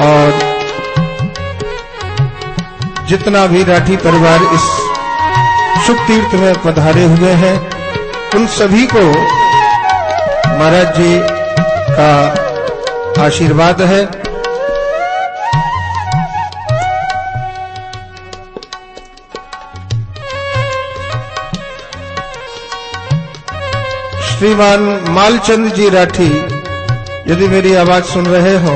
और जितना भी राठी परिवार इस शुभ तीर्थ में पधारे हुए हैं, उन सभी को महाराज जी का आशीर्वाद है। श्रीमान मालचंद जी राठी यदि मेरी आवाज सुन रहे हो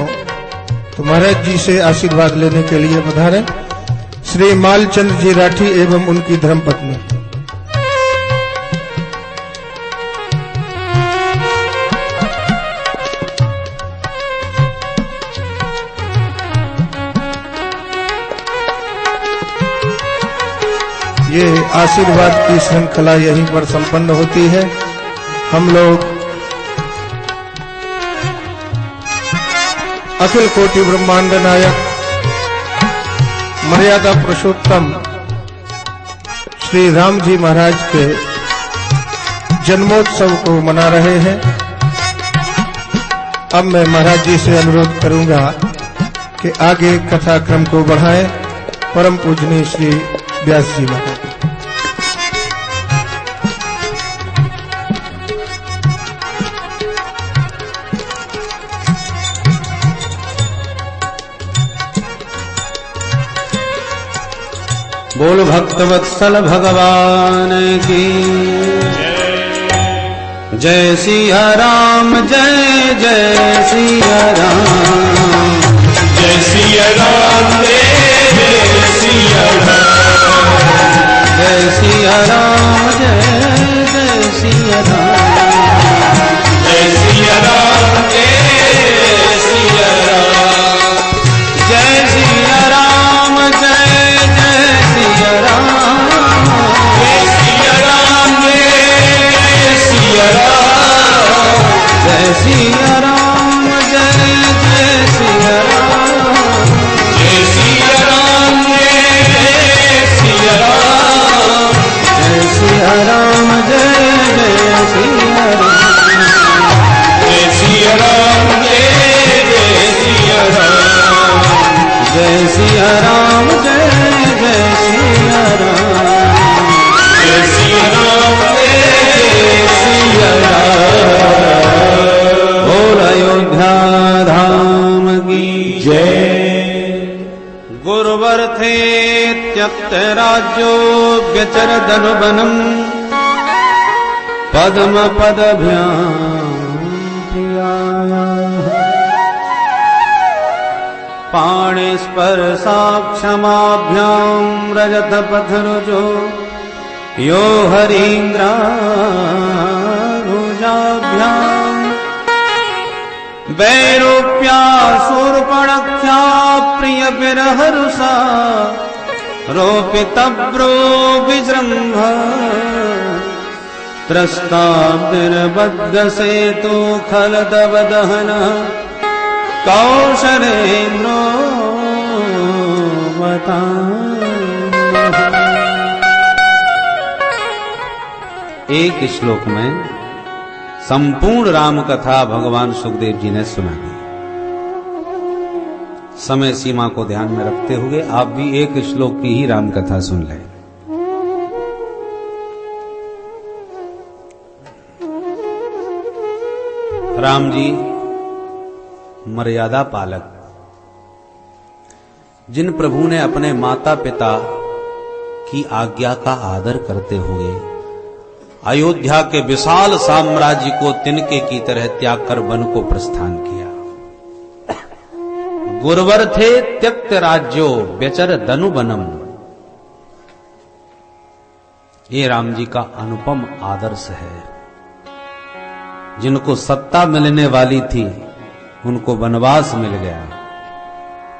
तो महाराज जी से आशीर्वाद लेने के लिए पधारें। श्री मालचंद जी राठी एवं उनकी धर्मपत्नी। ये आशीर्वाद की श्रृंखला यहीं पर संपन्न होती है। हम लोग अखिल कोटि ब्रह्मांड नायक मर्यादा पुरुषोत्तम श्री राम जी महाराज के जन्मोत्सव को मना रहे हैं। अब मैं महाराज जी से अनुरोध करूंगा कि आगे कथा क्रम को बढ़ाएं। परम पूजनीय श्री व्यास जी महाराज। बोल भक्तवत्सल भगवान की जय सिया राम, जय जय सिया राम, जय सिया राम, जय सिया राम, जय सिया राम, जय जय सिया राम, जय सिया राम, जय सिया राम, जय सिया राम, जय जय सिया राम, जय सिया राम, जय सिया राम, जय सिया राम, जय जय सिया राम, जय सिया राम, जय सिया राम, जय सिया राम, जय जय सिया राम, जय सिया राम, जय सिया राम, जय सिया राम, जय जय सिया राम, जय सिया राम, जय सिया राम। बोल अयोध्या धाम की जय। गुरुवर थे त्यक्त राज्यो व्यचर धनुबनम पद्म पदभ्याम प्रियाया पाणि स्पर्शाक्षमाभ्याम रजत पथरुजो यो हरीन्द्रा रुजाभ्याम वैरूप्या शूर्पणख्या प्रिय विरहरुषा रोपितब्रो विजृंभ त्रस्ताब्दिर्बद्ध सेतु खलदव दहन कौशलेन्द्रो बता। एक श्लोक में संपूर्ण राम कथा भगवान सुखदेव जी ने सुना दी। समय सीमा को ध्यान में रखते हुए आप भी एक श्लोक की ही राम कथा सुन लें। राम जी मर्यादा पालक, जिन प्रभु ने अपने माता पिता की आज्ञा का आदर करते हुए अयोध्या के विशाल साम्राज्य को तिनके की तरह त्याग कर वन को प्रस्थान किया। गुरुवर थे त्यक्त राज्यो व्यचर धनुबनम। ये राम जी का अनुपम आदर्श है। जिनको सत्ता मिलने वाली थी उनको वनवास मिल गया,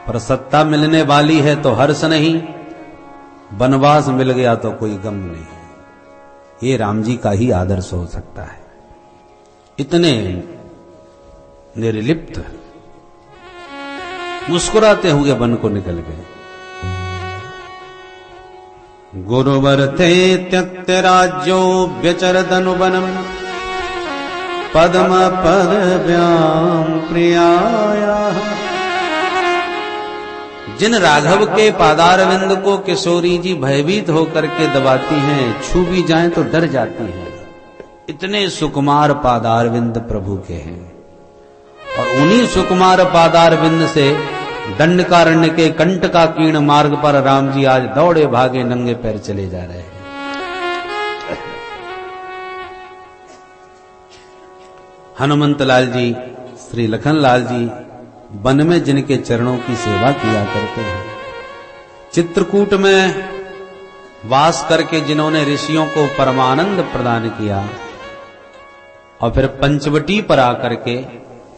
पर सत्ता मिलने वाली है तो हर्ष नहीं, वनवास मिल गया तो कोई गम नहीं। ये राम जी का ही आदर्श हो सकता है। इतने निर्लिप्त मुस्कुराते हुए वन को निकल गए। गुरुवर थे त्यक्त राज्यो व्यचर धनुबनम पद्म पदभ्याम प्रियाया जिन राघव के पादारविंद को किशोरी जी भयभीत होकर के दबाती हैं, छू भी जाएं तो डर जाती हैं, इतने सुकुमार पादारविंद प्रभु के हैं। और उन्हीं सुकुमार पादारविंद से दंडकारण्य के कंटकाकीर्ण मार्ग पर राम जी आज दौड़े भागे नंगे पैर चले जा रहे हैं। हनुमंत लाल जी, श्री लखन लाल जी वन में जिनके चरणों की सेवा किया करते हैं, चित्रकूट में वास करके जिन्होंने ऋषियों को परमानंद प्रदान किया और फिर पंचवटी पर आकर के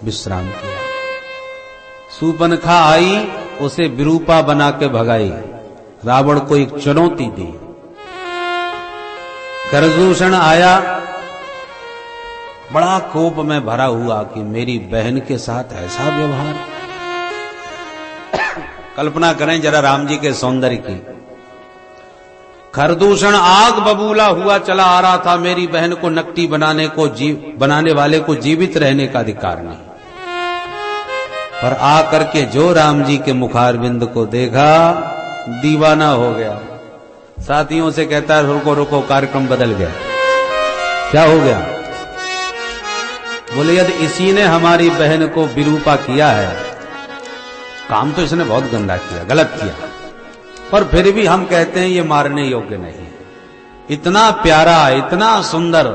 विश्राम किया। सूर्पनखा आई, उसे विरूपा बना के भगाई, रावण को एक चुनौती दी। खरदूषण आया बड़ा कोप में भरा हुआ कि मेरी बहन के साथ ऐसा व्यवहार। कल्पना करें जरा राम जी के सौंदर्य की। खरदूषण आग बबूला हुआ चला आ रहा था, मेरी बहन को नकटी बनाने वाले को जीवित रहने का अधिकार नहीं। पर आकर के जो राम जी के मुखारविंद को देखा, दीवाना हो गया। साथियों से कहता है रुको रुको, कार्यक्रम बदल गया। क्या हो गया? बोले यदि इसी ने हमारी बहन को विरूपा किया है, काम तो इसने बहुत गंदा किया, गलत किया, पर फिर भी हम कहते हैं ये मारने योग्य नहीं। इतना प्यारा, इतना सुंदर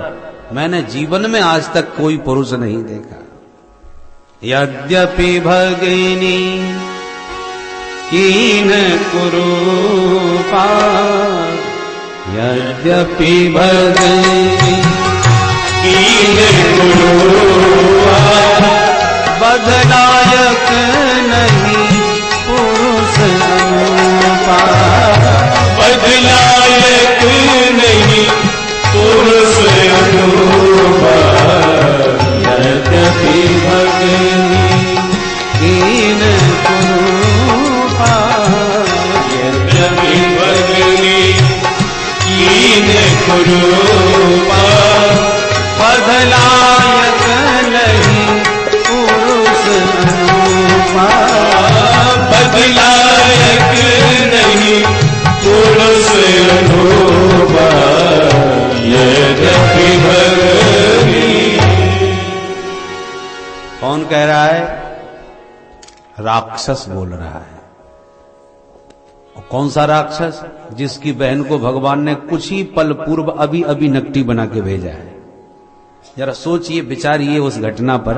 मैंने जीवन में आज तक कोई पुरुष नहीं देखा। यद्यपि भगिनी कीन कुरूपा, यद्यपि भगिनी कीन कुरूपा, बदलायक नहीं पुरुष अनुपा, बदलायक नहीं पुरुष अनुपा। यद्यपि भगिनी कीन कुरूपा, यद्यपि भगिनी कीन कुरूपा, बदलायक नहीं पुरुष अनुपा, बदलायक नहीं पुरुष अनुपा। यद्यपि भगिनी। कौन कह रहा है? राक्षस बोल रहा है। और कौन सा राक्षस? जिसकी बहन को भगवान ने कुछ ही पल पूर्व अभी अभी नकटी बना के भेजा है। जरा सोचिए, विचारिए उस घटना पर।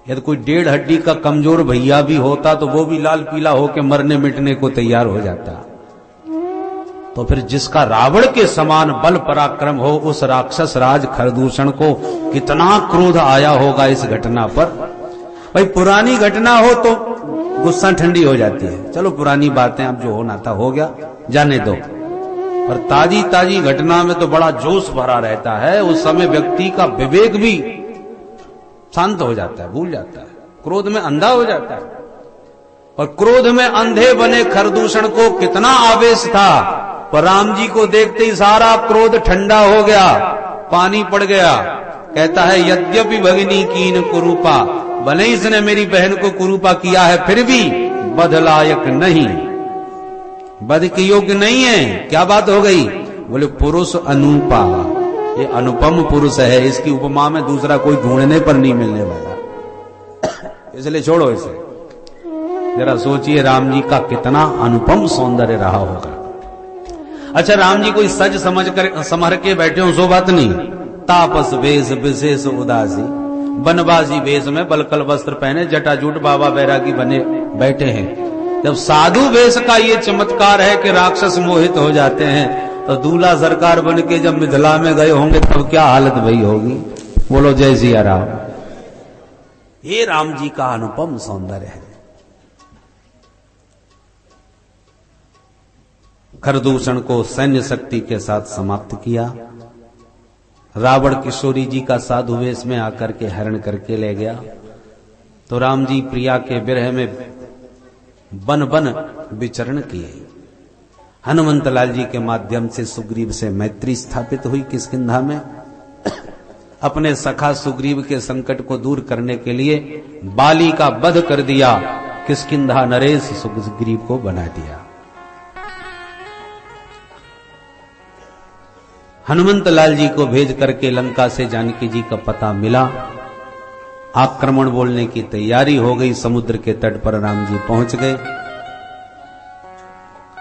यदि कोई 1.5 हड्डी का कमजोर भैया भी होता तो वो भी लाल पीला होकर मरने मिटने को तैयार हो जाता। तो फिर जिसका रावण के समान बल पराक्रम हो, उस राक्षस राज खरदूषण को कितना क्रोध आया होगा इस घटना पर। भाई पुरानी घटना हो तो गुस्सा ठंडी हो जाती है, चलो पुरानी बातें, अब जो होना था हो गया, जाने दो। पर ताजी ताजी घटना में तो बड़ा जोश भरा रहता है। उस समय व्यक्ति का विवेक भी शांत हो जाता है, भूल जाता है, क्रोध में अंधा हो जाता है। और क्रोध में अंधे बने खरदूषण को कितना आवेश था, पर राम जी को देखते ही सारा क्रोध ठंडा हो गया, पानी पड़ गया। कहता है यद्यपि भगिनी कीन कुरूपा, भले इसने मेरी बहन को कुरूपा किया है, फिर भी बदलायक नहीं, बद के योग्य नहीं है। क्या बात हो गई? बोले पुरुष अनुपा, ये अनुपम पुरुष है, इसकी उपमा में दूसरा कोई ढूंढने पर नहीं मिलने वाला, इसलिए छोड़ो इसे। जरा सोचिए राम जी का कितना अनुपम सौंदर्य रहा होगा। अच्छा, राम जी कोई सज समझ कर समर के बैठे हो सो बात नहीं। तापस वेश विशेष उदासी, बनवासी वेश में बलकल वस्त्र पहने जटाजूट बाबा बैरागी बने बैठे हैं। जब साधु वेश का ये चमत्कार है कि राक्षस मोहित हो जाते हैं, तो दूल्हा सरकार बन के जब मिथिला में गए होंगे तब क्या हालत भई होगी। बोलो जय सिया राम। ये राम जी का अनुपम सौंदर्य है। खरदूषण को सैन्य शक्ति के साथ समाप्त किया। रावण किशोरी जी का साधु वेश में आकर के हरण करके ले गया। तो राम जी प्रिया के विरह में बन बन विचरण किए। हनुमंत लाल जी के माध्यम से सुग्रीव से मैत्री स्थापित हुई किष्किंधा में। अपने सखा सुग्रीव के संकट को दूर करने के लिए बाली का वध कर दिया किष्किंधा नरेश सुग्रीव को बना दिया। हनुमंत लाल जी को भेज करके लंका से जानकी जी का पता मिला। आक्रमण बोलने की तैयारी हो गई। समुद्र के तट पर राम जी पहुंच गए।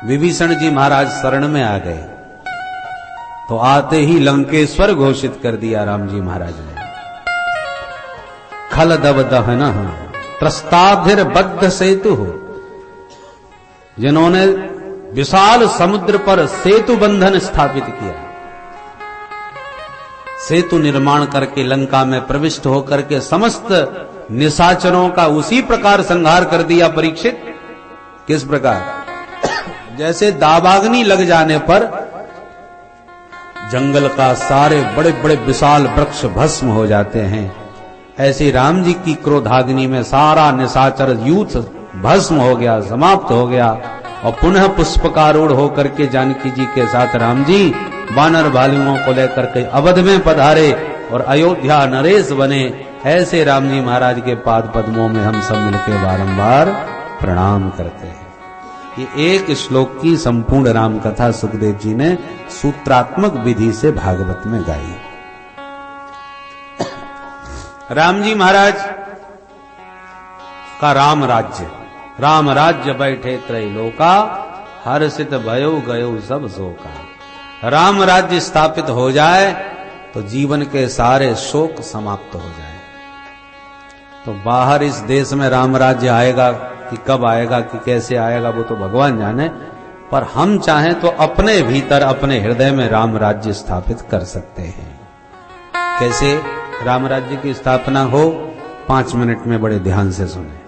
विभीषण जी महाराज शरण में आ गए तो आते ही लंकेश्वर घोषित कर दिया राम जी महाराज ने। खल दव दहन प्रस्ताधिर बद्ध सेतु हो, जिन्होंने विशाल समुद्र पर सेतु बंधन स्थापित किया, सेतु निर्माण करके लंका में प्रविष्ट होकर के समस्त निशाचरों का उसी प्रकार संहार कर दिया। परीक्षित किस प्रकार? जैसे दावाग्नि लग जाने पर जंगल का सारे बड़े बड़े विशाल वृक्ष भस्म हो जाते हैं, ऐसे राम जी की क्रोधाग्नि में सारा निशाचर यूथ भस्म हो गया, समाप्त हो गया। और पुनः पुष्पकारूढ़ होकर के जानकी जी के साथ राम जी वानर भालुओं को लेकर के अवध में पधारे और अयोध्या नरेश बने। ऐसे राम जी महाराज के पाद पद्मों में हम सब मिलकर बारंबार प्रणाम करते हैं। ये एक श्लोक की संपूर्ण राम कथा सुखदेव जी ने सूत्रात्मक विधि से भागवत में गाई। राम जी महाराज का राम राज्य बैठे त्रैलोका, हर्षित भयो गयो सब शोका। राम राज्य स्थापित हो जाए तो जीवन के सारे शोक समाप्त हो जाए। तो बाहर इस देश में राम राज्य आएगा कि कब आएगा कि कैसे आएगा वो तो भगवान जाने, पर हम चाहें तो अपने भीतर अपने हृदय में राम राज्य स्थापित कर सकते हैं। कैसे राम राज्य की स्थापना हो, 5 मिनट में बड़े ध्यान से सुने।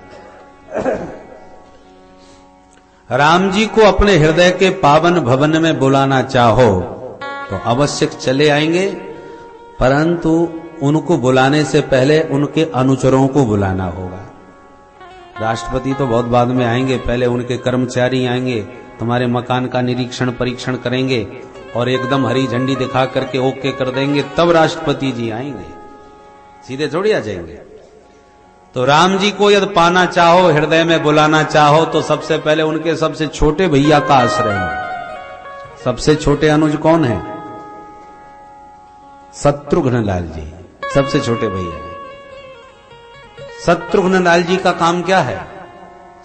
राम जी को अपने हृदय के पावन भवन में बुलाना चाहो तो अवश्य चले आएंगे, परंतु उनको बुलाने से पहले उनके अनुचरों को बुलाना होगा। राष्ट्रपति तो बहुत बाद में आएंगे, पहले उनके कर्मचारी आएंगे, तुम्हारे मकान का निरीक्षण परीक्षण करेंगे और एकदम हरी झंडी दिखा करके ओके कर देंगे, तब राष्ट्रपति जी आएंगे, सीधे थोड़ी आ जाएंगे। तो राम जी को यदि पाना चाहो, हृदय में बुलाना चाहो, तो सबसे पहले उनके सबसे छोटे भैया का आश्रय लो। सबसे छोटे अनुज कौन है? शत्रुघ्न लाल जी, सबसे छोटे भैया। शत्रुघ्न लाल जी का काम क्या है?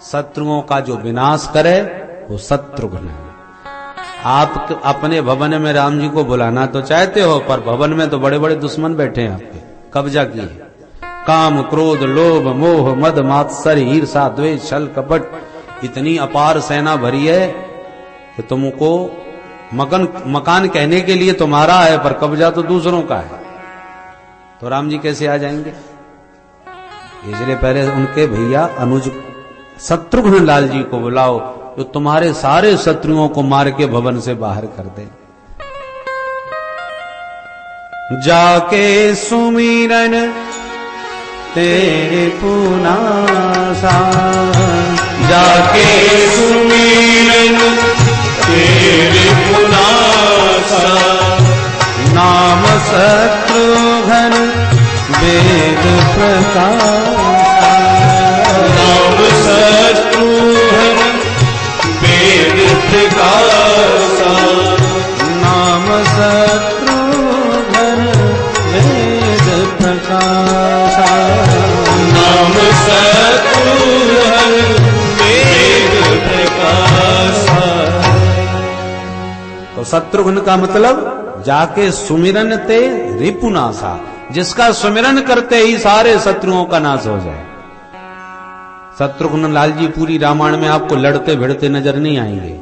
शत्रुओं का जो विनाश करे वो शत्रुघ्न। आप अपने भवन में राम जी को बुलाना तो चाहते हो, पर भवन में तो बड़े बड़े दुश्मन बैठे हैं, आपके कब्जा किए। काम क्रोध लोभ मोह मद मात्सर्य ईर्षा द्वेष छल कपट इतनी अपार सेना भरी है कि तुमको मकान कहने के लिए तुम्हारा है, पर कब्जा तो दूसरों का है। तो राम जी कैसे आ जाएंगे? इसलिए पहले उनके भैया अनुज शत्रुघ्न लाल जी को बुलाओ, जो तुम्हारे सारे शत्रुओं को मार के भवन से बाहर कर दे। जाके सुमिरन तेरे पुनासा, जाके सुमिरन तेरे पुनासा, नाम शत्रुघ्न वेद प्रकाशा, नाम शत्रुघ्न वेद प्रकाशा, नाम शत्रुघ्न वेद प्रकाशा, नाम शत्रुघ्न वेद प्रकाशा। तो शत्रुघ्न का मतलब जाके सुमिरन ते रिपुनाशा, जिसका सुमिरन करते ही सारे शत्रुओं का नाश हो जाए। शत्रुघ्न लाल जी पूरी रामायण में आपको लड़ते भिड़ते नजर नहीं आएंगे,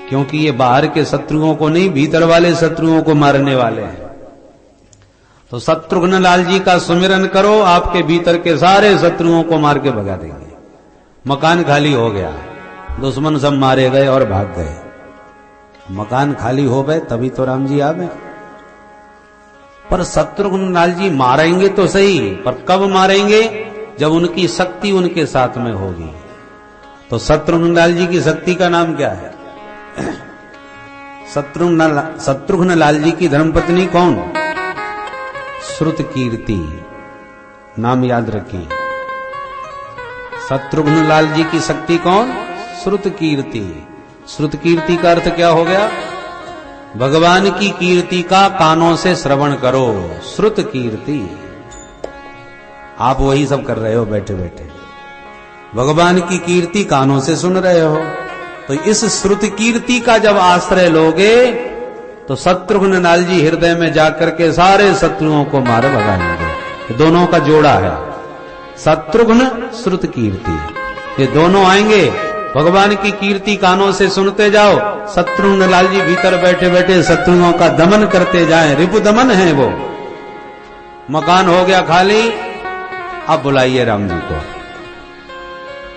क्योंकि ये बाहर के शत्रुओं को नहीं, भीतर वाले शत्रुओं को मारने वाले हैं। तो शत्रुघ्न लाल जी का सुमिरन करो, आपके भीतर के सारे शत्रुओं को मार के भगा देंगे। मकान खाली हो गया, दुश्मन सब मारे गए और भाग गए। मकान खाली हो गए तभी तो राम जी आ गए। पर शत्रुघ्न लाल जी मारेंगे तो सही, पर कब मारेंगे? जब उनकी शक्ति उनके साथ में होगी। तो शत्रुघ्न लाल जी की शक्ति का नाम क्या है? शत्रुघ्न लाल जी की धर्मपत्नी कौन? श्रुत कीर्ति, नाम याद रखिए। शत्रुघ्न लाल जी की शक्ति कौन? श्रुत कीर्ति। श्रुत कीर्ति का अर्थ क्या हो गया? भगवान की कीर्ति का कानों से श्रवण करो, श्रुत कीर्ति। आप वही सब कर रहे हो बैठे बैठे, भगवान की कीर्ति कानों से सुन रहे हो। तो इस श्रुत कीर्ति का जब आश्रय लोगे तो शत्रुघ्न लाल जी हृदय में जाकर के सारे शत्रुओं को मार भगाएंगे। दोनों का जोड़ा है, शत्रुघ्न श्रुत कीर्ति। ये दोनों आएंगे, भगवान की कीर्ति कानों से सुनते जाओ, शत्रुघ्न लाल जी भीतर बैठे बैठे शत्रुओं का दमन करते जाएं। रिपु दमन है वो। मकान हो गया खाली, अब बुलाइए राम जी को।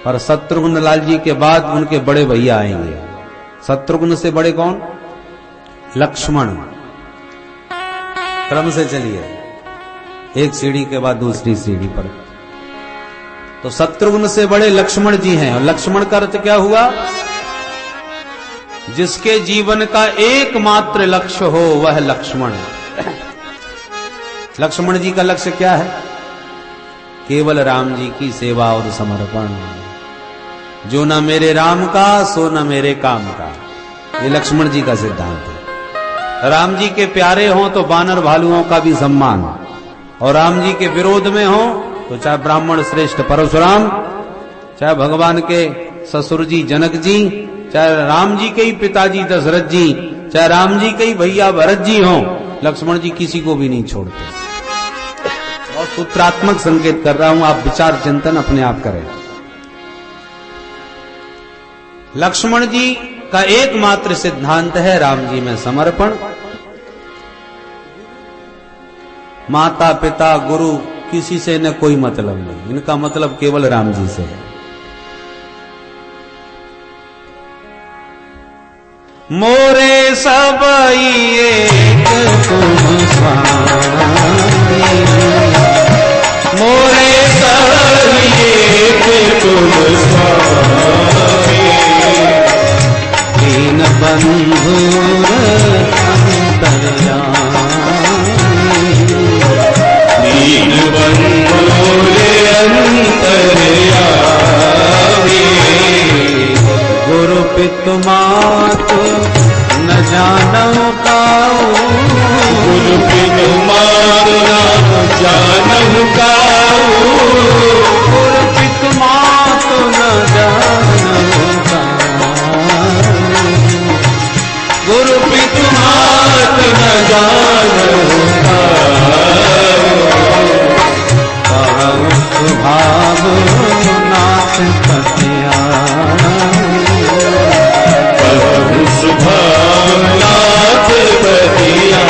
पर शत्रुघ्न लाल जी के बाद उनके बड़े भैया आएंगे। शत्रुघ्न से बड़े कौन? लक्ष्मण। क्रम से चलिए, एक सीढ़ी के बाद दूसरी सीढ़ी पर। तो शत्रुघ्न से बड़े लक्ष्मण जी हैं। और लक्ष्मण का अर्थ क्या हुआ? जिसके जीवन का एकमात्र लक्ष्य हो वह लक्ष्मण। लक्ष्मण जी का लक्ष्य क्या है? केवल राम जी की सेवा और समर्पण। जो न मेरे राम का सो न मेरे काम का, ये लक्ष्मण जी का सिद्धांत है। राम जी के प्यारे हों तो बानर भालुओं का भी सम्मान, और राम जी के विरोध में हो तो चाहे ब्राह्मण श्रेष्ठ परशुराम, चाहे भगवान के ससुर जी जनक जी, चाहे राम जी के ही पिताजी दशरथ जी, चाहे राम जी के ही भैया भरत जी हों, लक्ष्मण जी किसी को भी नहीं छोड़ते। और सूत्रात्मक संकेत कर रहा हूं, आप विचार चिंतन अपने आप करें। लक्ष्मण जी का एकमात्र सिद्धांत है राम जी में समर्पण। माता पिता गुरु किसी से न कोई मतलब नहीं, इनका मतलब केवल राम जी से है। मोरे सब एक तुम स्वामी, मोरे सब एक तुम स्वामी, दीन बंधु अंतर्यामी, दीन बंधु अंतर्यामी, गुरु पितु मातु न जानौ काऊ, गुरु पितु मातु न जानौ काऊ, गुरु पितु मातु न जानौ काऊ, गुरु पितु मातु न जानौ काऊ, भाव नाथ पतिया, सुभाव नाथ पतिया।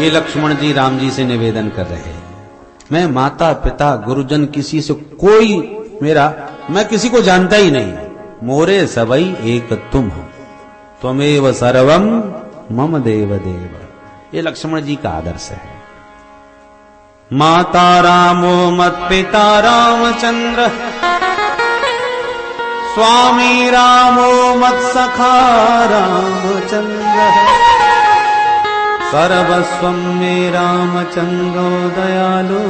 ये लक्ष्मण जी राम जी से निवेदन कर रहे हैं, मैं माता पिता गुरुजन किसी से कोई मैं किसी को जानता ही नहीं। मोरे सबई एक तुम हो, त्वमेव सर्वम मम देव देव। ये लक्ष्मण जी का आदर्श है। माता रामो मत पिता रामचंद्र, स्वामी रामो मत सखा रामचंद्र, सर्वस्वं मे रामचंद्रो दयालु,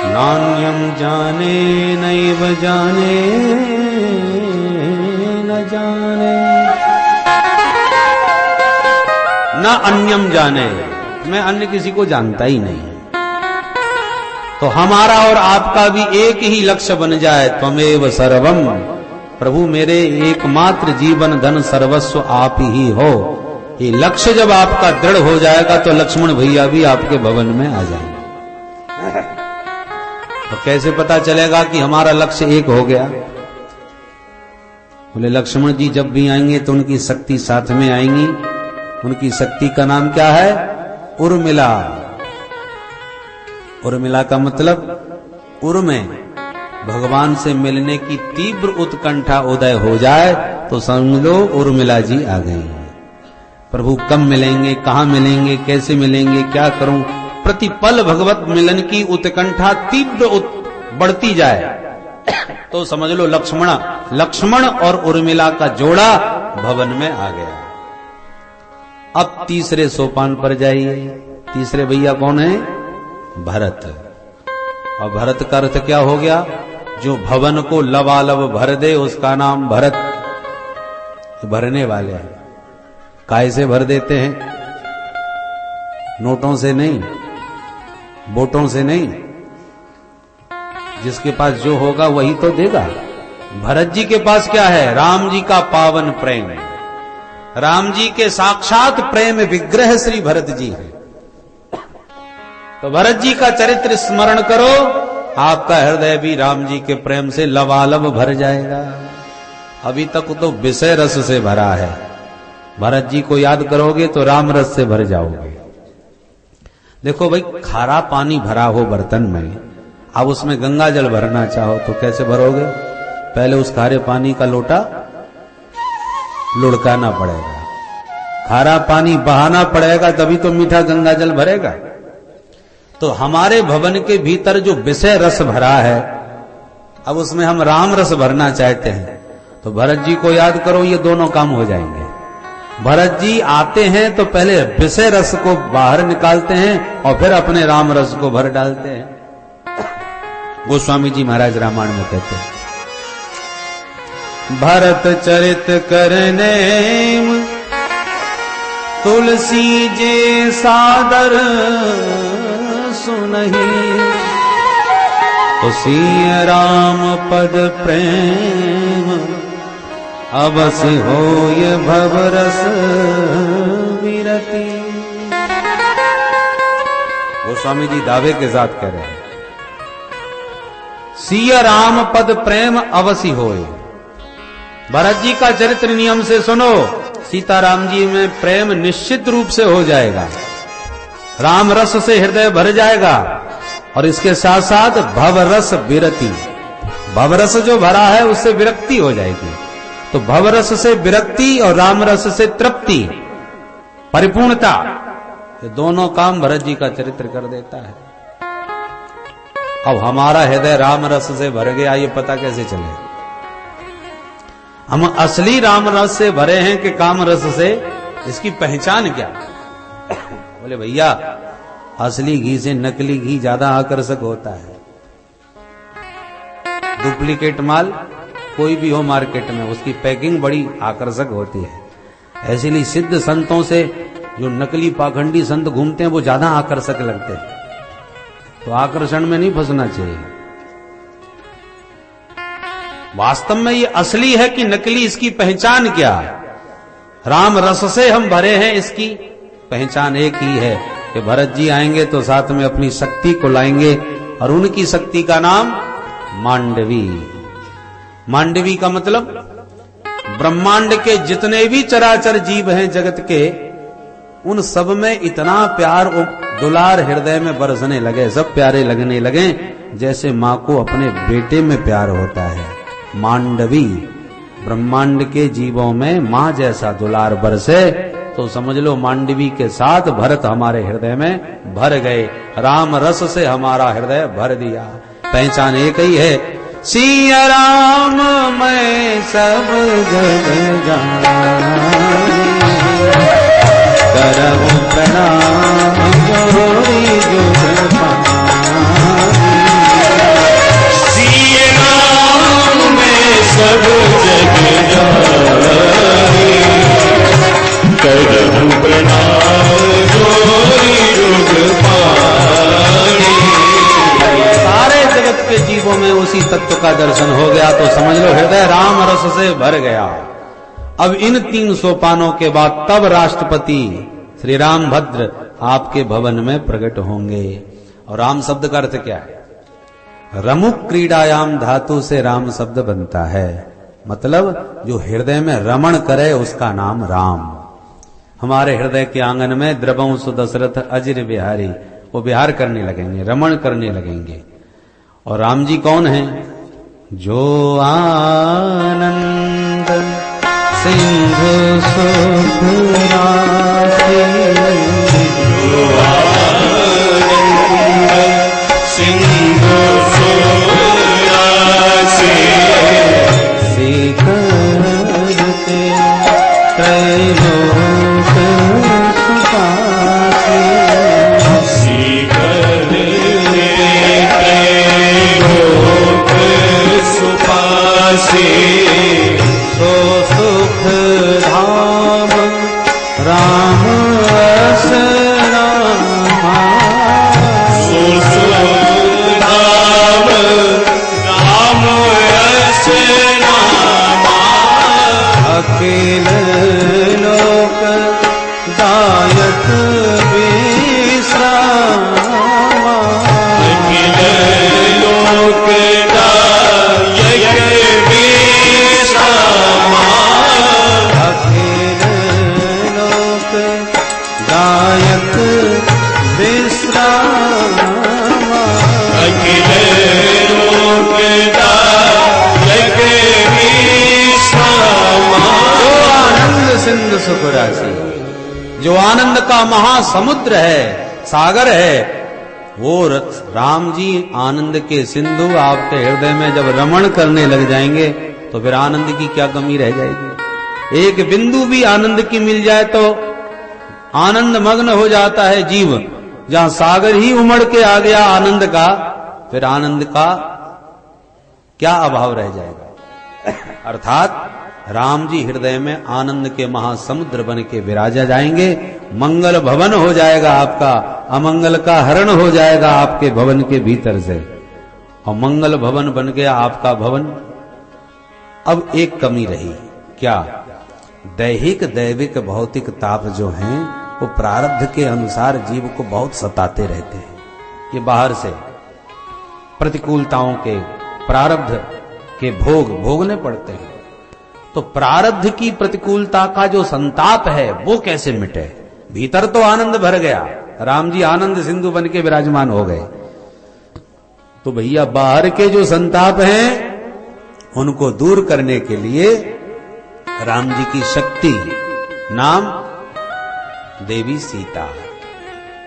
नान्यं जाने नैव जाने न जाने, न अन्यम जाने, मैं अन्य किसी को जानता ही नहीं। तो हमारा और आपका भी एक ही लक्ष्य बन जाए, त्वमेव सर्वम, प्रभु मेरे एकमात्र जीवन धन सर्वस्व आप ही हो। ये लक्ष्य जब आपका दृढ़ हो जाएगा तो लक्ष्मण भैया भी आपके भवन में आ जाएंगे। तो कैसे पता चलेगा कि हमारा लक्ष्य एक हो गया? बोले लक्ष्मण जी जब भी आएंगे तो उनकी शक्ति साथ में आएंगी। उनकी शक्ति का नाम क्या है? उर्मिला। उर्मिला का मतलब उर में भगवान से मिलने की तीव्र उत्कंठा उदय हो जाए तो समझ लो उर्मिला जी आ गई हैं। प्रभु कब मिलेंगे, कहां मिलेंगे, कैसे मिलेंगे, क्या करूं, प्रतिपल भगवत मिलन की उत्कंठा तीव्र बढ़ती जाए तो समझ लो लक्ष्मण और उर्मिला का जोड़ा भवन में आ गया। अब तीसरे सोपान पर जाइए। तीसरे भैया कौन है? भरत। और भरत का अर्थ क्या हो गया? जो भवन को लबालब भर दे उसका नाम भरत। भरने वाले हैं। काय से भर देते हैं? नोटों से नहीं, वोटों से नहीं। जिसके पास जो होगा वही तो देगा। भरत जी के पास क्या है? राम जी का पावन प्रेम। राम जी के साक्षात प्रेम विग्रह श्री भरत जी है। तो भरत जी का चरित्र स्मरण करो, आपका हृदय भी राम जी के प्रेम से लबालब भर जाएगा। अभी तक तो विषय रस से भरा है। भरत जी को याद करोगे तो राम रस से भर जाओगे। देखो भाई, खारा पानी भरा हो बर्तन में, अब उसमें गंगा जल भरना चाहो तो कैसे भरोगे? पहले उस खारे पानी का लोटा लुढ़काना पड़ेगा, खारा पानी बहाना पड़ेगा, तभी तो मीठा गंगा जल भरेगा। तो हमारे भवन के भीतर जो विषय रस भरा है, अब उसमें हम राम रस भरना चाहते हैं तो भरत जी को याद करो, ये दोनों काम हो जाएंगे। भरत जी आते हैं तो पहले विषय रस को बाहर निकालते हैं और फिर अपने राम रस को भर डालते हैं। गोस्वामी जी महाराज रामायण में कहते हैं, भरत चरित करने तुलसी जे सादर सुनहि, तो सिय राम पद प्रेम अबस होय भवरस विरति। गोस्वामी जी दावे के साथ कह रहे हैं, सिय राम पद प्रेम अवश्य होय। भरत जी का चरित्र नियम से सुनो, सीताराम जी में प्रेम निश्चित रूप से हो जाएगा, राम रस से हृदय भर जाएगा। और इसके साथ साथ भवरस विरति, भवरस जो भरा है उससे विरक्ति हो जाएगी। तो भवरस से विरक्ति और राम रस से तृप्ति, परिपूर्णता, ये दोनों काम भरत जी का चरित्र कर देता है। अब हमारा हृदय राम रस से भर गया, ये पता कैसे चले? हम असली राम रस से भरे हैं कि काम रस से? इसकी पहचान क्या? बोले भैया, असली घी से नकली घी ज्यादा आकर्षक होता है। डुप्लीकेट माल कोई भी हो मार्केट में, उसकी पैकिंग बड़ी आकर्षक होती है। ऐसे सिद्ध संतों से जो नकली पाखंडी संत घूमते हैं वो ज्यादा आकर्षक लगते हैं। तो आकर्षण में नहीं फंसना चाहिए। वास्तव में ये असली है कि नकली, इसकी पहचान क्या? राम रस से हम भरे हैं, इसकी पहचान एक ही है कि भरत जी आएंगे तो साथ में अपनी शक्ति को लाएंगे, और उनकी शक्ति का नाम मांडवी। मांडवी का मतलब ब्रह्मांड के जितने भी चराचर जीव हैं जगत के, उन सब में इतना प्यार और दुलार हृदय में बरसने लगे, सब प्यारे लगने लगे जैसे मां को अपने बेटे में प्यार होता है। मांडवी, ब्रह्मांड के जीवों में मां जैसा दुलार बरसे तो समझ लो मांडवी के साथ भरत हमारे हृदय में भर गए। राम रस से हमारा हृदय भर दिया। पहचान एक ही है, सिया राम मैं सब जग जानी, करहु प्रणाम जोरी जुग पानी। सिया राम मैं सब जग जानी, करहु प्रणाम जोरी जुग पानी। सारे जगत के जीवों में उसी तत्व का दर्शन हो गया तो समझ लो हृदय राम रस से भर गया। अब इन 3 सोपानों के बाद तब राष्ट्रपति श्री रामभद्र आपके भवन में प्रकट होंगे। और राम शब्द का अर्थ क्या है? रमुक क्रीडायाम धातु से राम शब्द बनता है, मतलब जो हृदय में रमण करे उसका नाम राम। हमारे हृदय के आंगन में द्रवंशु दशरथ अजिर बिहारी, वो विहार करने लगेंगे, रमण करने लगेंगे। और राम जी कौन हैं? जो आनंद सिंधु सुख राशि, जो आनंद सिंधु सुख राशि, करते त्रैलोक सुखासी, करते त्रैलोक रे सो सुख धाम राम रस रामा। सो सुख धाम राम रस रामा। अखिल लोक दायक विश्रामा। अखिल लोक दायक विश्रामा। अखिल लोक दायक विश्रामा। अखिल लोक दायक विश्रामा। जो आनंद सिंधु सुख राशि, जो आनंद का महासमुद्र है, सागर है, वो राम जी आनंद के सिंधु आपके हृदय में जब रमण करने लग जाएंगे तो फिर आनंद की क्या कमी रह जाएगी। एक बिंदु भी आनंद की मिल जाए तो आनंद मग्न हो जाता है जीव। जहां सागर ही उमड़ के आ गया आनंद का, फिर आनंद का क्या अभाव रह जाएगा। अर्थात राम जी हृदय में आनंद के महासमुद्र बन के विराजा जाएंगे। मंगल भवन हो जाएगा आपका, अमंगल का हरण हो जाएगा आपके भवन के भीतर से, और मंगल भवन बन गया आपका भवन। अब एक कमी रही, क्या? दैहिक दैविक भौतिक ताप जो हैं वो प्रारब्ध के अनुसार जीव को बहुत सताते रहते हैं। ये बाहर से प्रतिकूलताओं के प्रारब्ध के भोग भोगने पड़ते हैं। तो प्रारब्ध की प्रतिकूलता का जो संताप है वो कैसे मिटे? भीतर तो आनंद भर गया, राम जी आनंद सिंधु बन के विराजमान हो गए, तो भैया बाहर के जो संताप हैं उनको दूर करने के लिए राम जी की शक्ति नाम देवी सीता।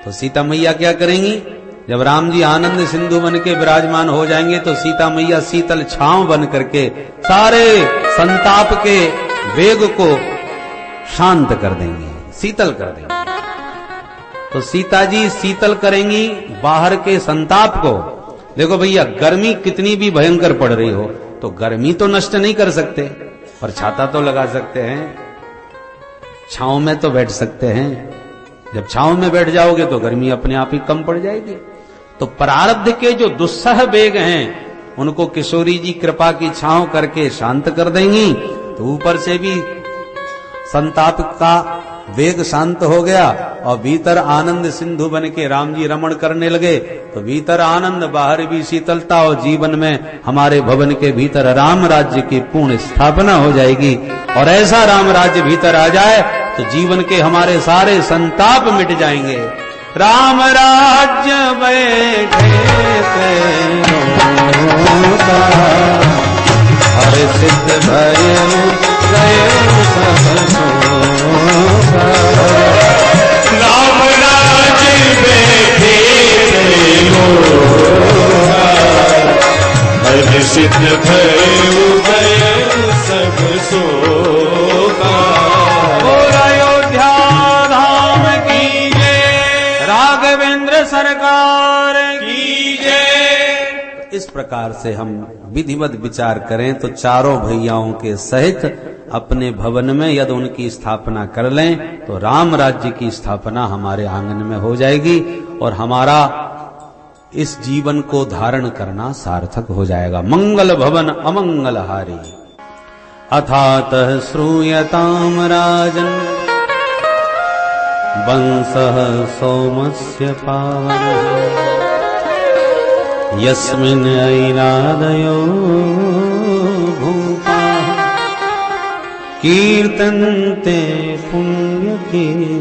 तो सीता मैया क्या करेंगी? जब राम जी आनंद सिंधु बन के विराजमान हो जाएंगे तो सीता मैया शीतल छांव बन करके सारे संताप के वेग को शांत कर देंगी, शीतल कर देंगी। तो सीता जी शीतल करेंगी बाहर के संताप को। देखो भैया, गर्मी कितनी भी भयंकर पड़ रही हो तो गर्मी तो नष्ट नहीं कर सकते, पर छाता तो लगा सकते हैं, छांव में तो बैठ सकते हैं। जब छांव में बैठ जाओगे तो गर्मी अपने आप ही कम पड़ जाएगी। तो प्रारब्ध के जो दुस्सह वेग हैं उनको किशोरी जी कृपा की छांव करके शांत कर देंगी। तो ऊपर से भी संताप का वेग शांत हो गया और भीतर आनंद सिंधु बन के राम जी रमण करने लगे। तो भीतर आनंद, बाहर भी शीतलता, और जीवन में हमारे भवन के भीतर राम राज्य की पूर्ण स्थापना हो जाएगी। और ऐसा राम राज्य भीतर आ जाए तो जीवन के हमारे सारे संताप मिट जाएंगे। राम राज्य बैठे हर सिद्ध भय गए सब सोता। राम राज्य बैठे हर सिद्ध भय गए सब सोता। अयोध्या धाम की जय, राघवेंद्र सरकार की जय। इस प्रकार से हम विधिवत विचार करें तो चारों भैयाओं के सहित अपने भवन में यदि उनकी स्थापना कर लें तो राम राज्य की स्थापना हमारे आंगन में हो जाएगी और हमारा इस जीवन को धारण करना सार्थक हो जाएगा। मंगल भवन अमंगल हारी। अथातः श्रूयताम राजन् वंशः सोमस्य पावनः यस्मिन् ऐरादयो भूपाः कीर्तन्ते पुण्यकीर्तयः।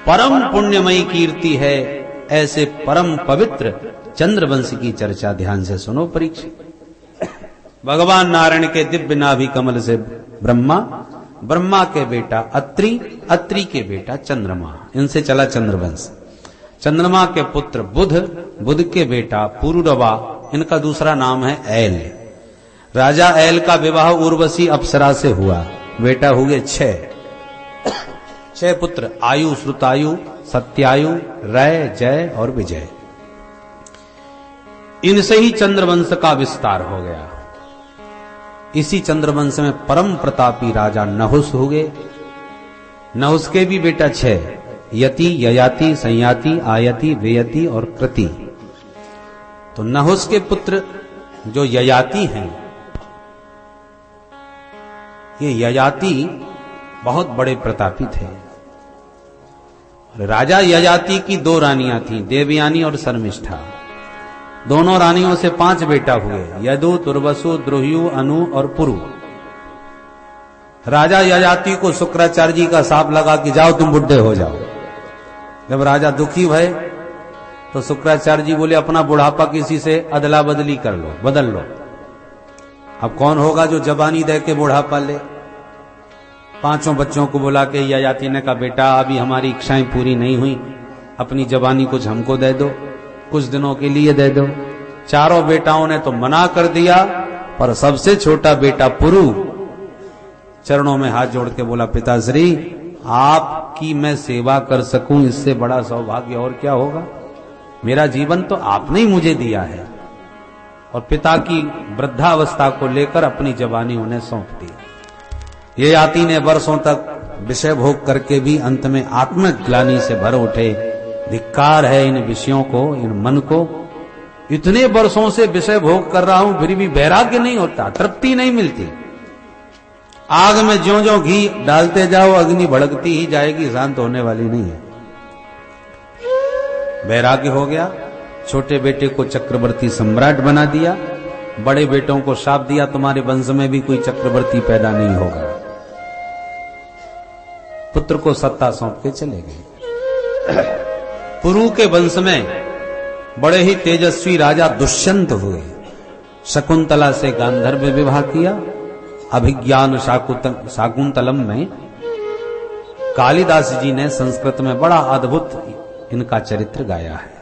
परम पुण्यमयी कीर्ति है ऐसे परम पवित्र चंद्रवंश की चर्चा ध्यान से सुनो परीक्षित। भगवान नारायण के दिव्य नाभि कमल से ब्रह्मा, ब्रह्मा के बेटा अत्रि, अत्रि के बेटा चंद्रमा, इनसे चला चंद्रवंश। चंद्रमा के पुत्र बुध, बुध के बेटा पुरुरवा, इनका दूसरा नाम है ऐल। राजा ऐल का विवाह उर्वशी अप्सरा से हुआ, बेटा हुए 6 पुत्र, आयु, श्रुतायु, सत्यायु, रय, जय और विजय। इनसे ही चंद्रवंश का विस्तार हो गया। इसी चंद्रवंश में परम प्रतापी राजा नहुस हुए। नहुस के भी बेटा 6, यति, ययाति, संयाति, आयति, वेयति और कृति। तो नहुस के पुत्र जो ययाति हैं, ये ययाति बहुत बड़े प्रतापी थे। राजा ययाति की 2 रानियां थीं, देवयानी और शर्मिष्ठा। दोनों रानियों से 5 बेटा हुए, यदु, तुर्वसु, द्रुह्यु, अनु और पुरु। राजा ययाति को शुक्राचार्य जी का शाप लगा कि जाओ तुम बुढ़े हो जाओ। जब राजा दुखी भय तो शुक्राचार्य जी बोले अपना बुढ़ापा किसी से अदला बदली कर लो, बदल लो। अब कौन होगा जो जवानी दे के बुढ़ापा ले? 5 बच्चों को बुला के ययाति ने कहा बेटा अभी हमारी इच्छाएं पूरी नहीं हुई, अपनी जवानी कुछ हमको दे दो, कुछ दिनों के लिए दे दो। 4 बेटाओं ने तो मना कर दिया, पर सबसे छोटा बेटा पुरु चरणों में हाथ जोड़ के बोला पिताश्री आपकी मैं सेवा कर सकूं, इससे बड़ा सौभाग्य और क्या होगा। मेरा जीवन तो आपने ही मुझे दिया है। और पिता की वृद्धावस्था को लेकर अपनी जवानी उन्हें सौंप दी। ययाति ने वर्षों तक विषय भोग करके भी अंत में आत्मग्लानि से भर उठे। धिक्कार है इन विषयों को, इन मन को। इतने वर्षों से विषय भोग कर रहा हूं फिर भी वैराग्य नहीं होता, तृप्ति नहीं मिलती। आग में ज्यों ज्यों घी डालते जाओ अग्नि भड़कती ही जाएगी, शांत होने वाली नहीं है। वैराग्य हो गया। छोटे बेटे को चक्रवर्ती सम्राट बना दिया, बड़े बेटों को शाप दिया तुम्हारे वंश में भी कोई चक्रवर्ती पैदा नहीं होगा। पुत्र को सत्ता सौंप के चले गए। पुरु के वंश में बड़े ही तेजस्वी राजा दुष्यंत हुए। शकुंतला से गांधर्व विवाह किया। अभिज्ञान शाकुंतलम में कालिदास जी ने संस्कृत में बड़ा अद्भुत इनका चरित्र गाया है।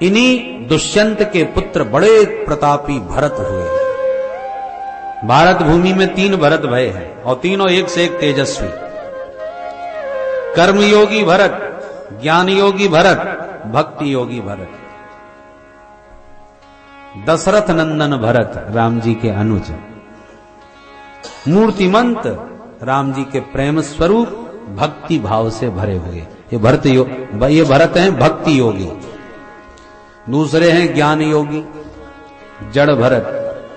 इन्हीं दुष्यंत के पुत्र बड़े प्रतापी भरत हुए। भारत भूमि में 3 भरत भय हैं और तीनों एक से एक तेजस्वी। कर्मयोगी भरत, ज्ञान योगी भरत, भक्ति योगी भरत। दशरथ नंदन भरत राम जी के अनुज, मूर्तिमंत राम जी के प्रेम स्वरूप, भक्ति भाव से भरे हुए। ये भरत हैं भक्ति योगी। दूसरे हैं ज्ञान योगी, जड़ भरत,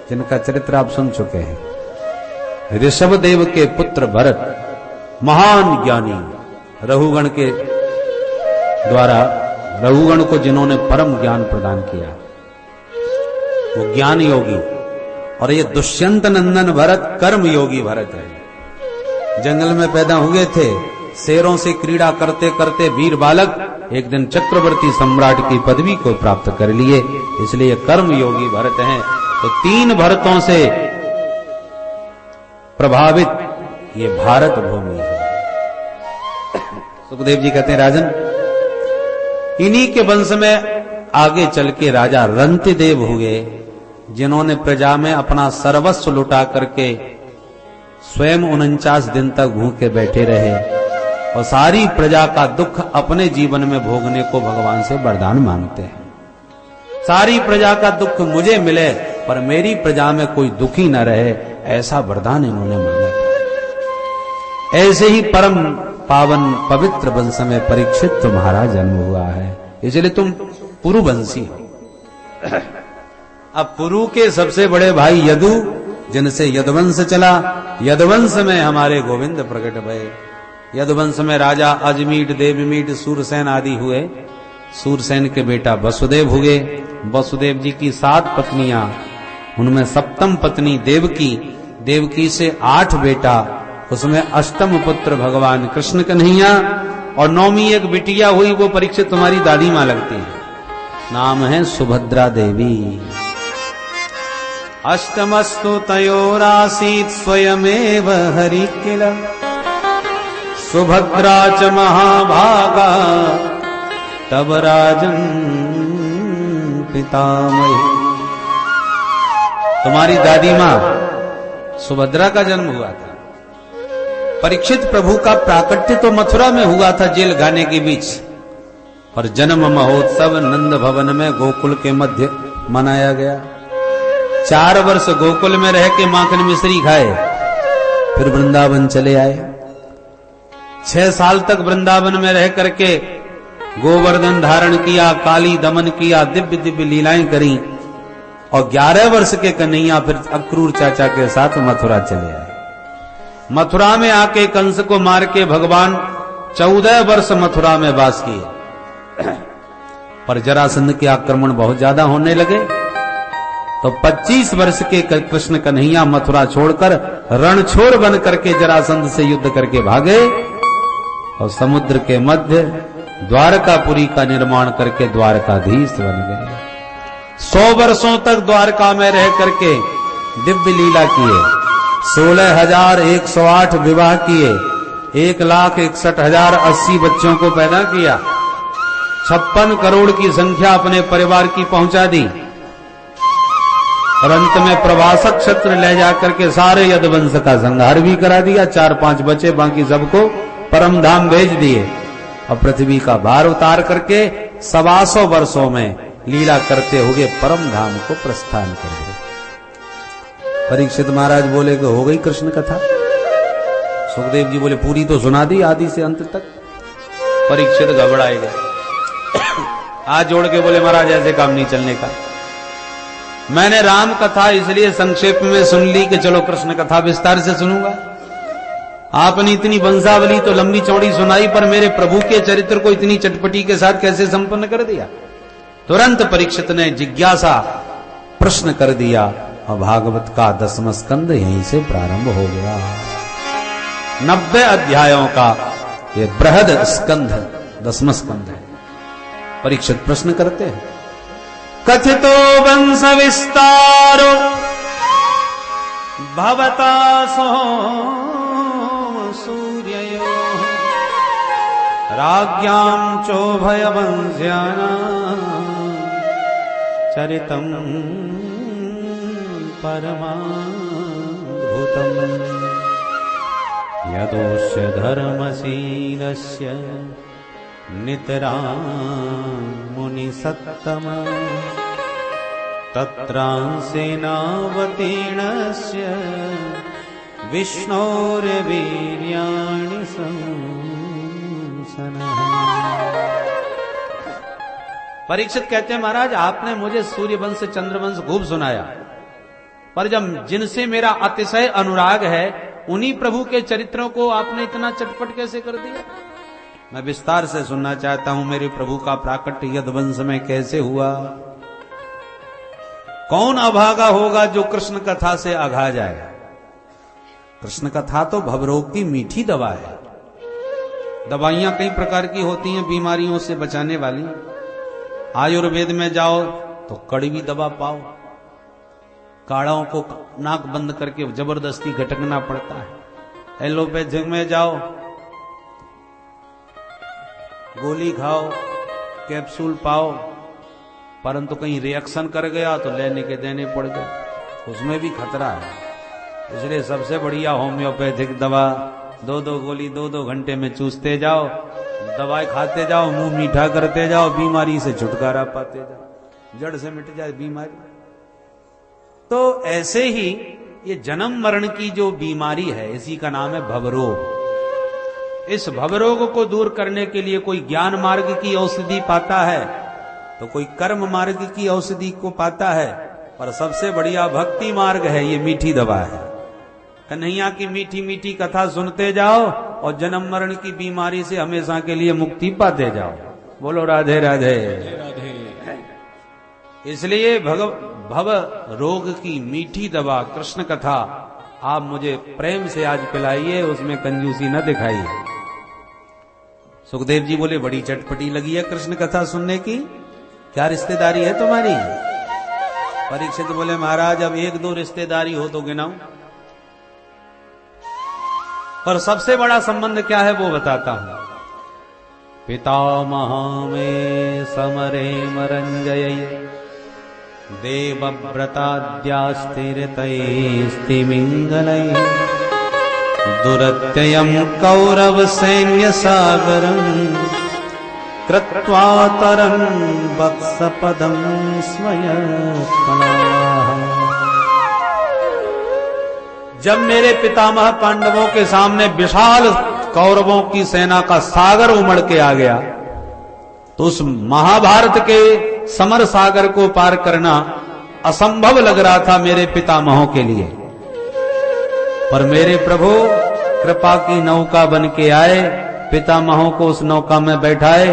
जिनका चरित्र आप सुन चुके हैं। ऋषभ देव के पुत्र भरत महान ज्ञानी, रघुगण के द्वारा रघुगण को जिन्होंने परम ज्ञान प्रदान किया, वो ज्ञान योगी। और ये दुष्यंत नंदन भरत कर्म योगी भरत है। जंगल में पैदा हुए थे, शेरों से क्रीड़ा करते करते वीर बालक एक दिन चक्रवर्ती सम्राट की पदवी को प्राप्त कर लिए, इसलिए कर्म योगी भरत हैं। तो 3 भरतों से प्रभावित ये भारत भूमि है। सुखदेव जी कहते हैं राजन, इन्हीं के वंश में आगे चल के राजा रंतिदेव हुए, जिन्होंने प्रजा में अपना सर्वस्व लुटा करके स्वयं 49 दिन तक भूखे बैठे रहे और सारी प्रजा का दुख अपने जीवन में भोगने को भगवान से वरदान मांगते हैं। सारी प्रजा का दुख मुझे मिले पर मेरी प्रजा में कोई दुखी न रहे, ऐसा वरदान इन्होंने मांगा था। ऐसे ही परम पावन पवित्र वंश में परीक्षित तुम्हारा जन्म हुआ है, इसलिए तुम पुरुवंशी हो। अब पुरु के सबसे बड़े भाई यदु, जिनसे यदुवंश चला, यदुवंश में हमारे गोविंद प्रकट भये। यदुवंश में राजा अजमीट, देवमीट, सूरसेन आदि हुए। सूरसेन के बेटा वसुदेव हुए। वसुदेव जी की 7 पत्नियां, उनमें सप्तम पत्नी देवकी, देवकी से 8 बेटा, उसमें अष्टम पुत्र भगवान कृष्ण कन्हैया, और 9वीं एक बिटिया हुई, वो परीक्षित तुम्हारी दादी मां लगती है, नाम है सुभद्रा देवी। अष्टमस्तु तयोरासीत् स्वयमेव हरि किल, सुभद्रा च महाभागा तब राजन पितामही। तुम्हारी दादी मां सुभद्रा का जन्म हुआ था। परीक्षित प्रभु का प्राकट्य तो मथुरा में हुआ था, जेल खाने के बीच, पर जन्म महोत्सव नंद भवन में गोकुल के मध्य मनाया गया। 4 वर्ष गोकुल में रह के माखन मिश्री खाए, फिर वृंदावन चले आए। 6 साल तक वृंदावन में रह करके गोवर्धन धारण किया, काली दमन किया, दिव्य दिव्य लीलाएं करी, और 11 वर्ष के कन्हैया फिर अक्रूर चाचा के साथ मथुरा चले आए। मथुरा में आके कंस को मार के भगवान 14 वर्ष मथुरा में वास किए। पर जरासंध के आक्रमण बहुत ज्यादा होने लगे, तो 25 वर्ष के कृष्ण कन्हैया मथुरा छोड़कर रणछोड़ बन करके जरासंध से युद्ध करके भागे, और समुद्र के मध्य द्वारकापुरी का निर्माण करके द्वारकाधीश बन गए। 100 वर्षों तक द्वारका में रह करके दिव्य लीला किए, 16,108 विवाह किए, 1,61,080 बच्चों को पैदा किया, 56 करोड़ की संख्या अपने परिवार की पहुंचा दी, और अंत में प्रवासक क्षेत्र ले जाकर के सारे यदुवंश का संहार भी करा दिया। 4-5 बचे, बाकी सबको परम धाम भेज दिए, और पृथ्वी का भार उतार करके 125 वर्षों में लीला करते हुए परम धाम को प्रस्थान कर गए। परीक्षित महाराज बोले कि हो गई कृष्ण कथा। सुखदेव जी बोले पूरी तो सुना दी आदि से अंत तक। परीक्षित घबराए गए, हाथ जोड़ के बोले महाराज ऐसे काम नहीं चलने का। मैंने राम कथा इसलिए संक्षेप में सुन ली कि चलो कृष्ण कथा विस्तार से सुनूंगा। आपने इतनी वंशावली तो लंबी चौड़ी सुनाई, पर मेरे प्रभु के चरित्र को इतनी चटपटी के साथ कैसे संपन्न कर दिया। तुरंत परीक्षित ने जिज्ञासा प्रश्न कर दिया, और भागवत का 10वां स्कंद यहीं से प्रारंभ हो गया। 90 अध्यायों का ये बृहद स्कंध 10वां स्कंद है। परीक्षित प्रश्न करते हैं, कथितो वंश विस्तारो भवता सो सूर्ययो राज्ञां चोभयवंश्यानां चरितं परमाद्भुतम् यदोस्य धर्मशीलस्य नितरां मुनिसत्तम तत्रांसेनावतीर्णस्य विष्णोर्वीर्याणि संसनः। परीक्षित कहते हैं महाराज आपने मुझे सूर्यवंश चंद्रवंश खूब सुनाया, पर जब जिनसे मेरा अतिशय अनुराग है उन्हीं प्रभु के चरित्रों को आपने इतना चटपट कैसे कर दिया। मैं विस्तार से सुनना चाहता हूं मेरे प्रभु का प्राकट्य यदुवंश में कैसे हुआ। कौन अभागा होगा जो कृष्ण कथा से अघा जाए। कृष्ण कथा तो भवरोग की मीठी दवा है। दवाइयां कई प्रकार की होती हैं बीमारियों से बचाने वाली। आयुर्वेद में जाओ तो कड़वी दवा पाओ, काढ़ाओं को नाक बंद करके जबरदस्ती घटकना पड़ता है। एलोपैथिक में जाओ गोली खाओ, कैप्सूल पाओ, परंतु कहीं रिएक्शन कर गया तो लेने के देने पड़ गए, उसमें भी खतरा है। इसलिए सबसे बढ़िया होम्योपैथिक दवा 2-2 गोली 2-2 घंटे में चूसते जाओ, दवाई खाते जाओ, मुंह मीठा करते जाओ, बीमारी से छुटकारा पाते जाओ, जड़ से मिट जाए बीमारी। तो ऐसे ही ये जन्म मरण की जो बीमारी है इसी का नाम है भवरोग। इस भवरोग को दूर करने के लिए कोई ज्ञान मार्ग की औषधि पाता है तो कोई कर्म मार्ग की औषधि को पाता है, पर सबसे बढ़िया भक्ति मार्ग है, ये मीठी दवा है। कन्हैया की मीठी मीठी कथा सुनते जाओ और जन्म मरण की बीमारी से हमेशा के लिए मुक्ति पाते जाओ। बोलो राधे राधे। इसलिए भव रोग की मीठी दवा कृष्ण कथा आप मुझे प्रेम से आज पिलाइए, उसमें कंजूसी न दिखाइए। सुखदेव जी बोले बड़ी चटपटी लगी है कृष्ण कथा सुनने की, क्या रिश्तेदारी है तुम्हारी। परीक्षित बोले महाराज अब 1-2 रिश्तेदारी हो तो गिनाऊं, पर सबसे बड़ा संबंध क्या है वो बताता हूं। पितामह में समरे मरंजय देवव्रताद्यास्तिरतैस्तिमिंगलै दुरत्ययं कौरव सैन्य सागरं कृत्वा तरन् वत्सपदं स्वयत्मनाः। जब मेरे पितामह पांडवों के सामने विशाल कौरवों की सेना का सागर उमड़ के आ गया, तो उस महाभारत के समर सागर को पार करना असंभव लग रहा था मेरे पितामहों के लिए। पर मेरे प्रभु कृपा की नौका बन के आए, पितामहों को उस नौका में बैठाए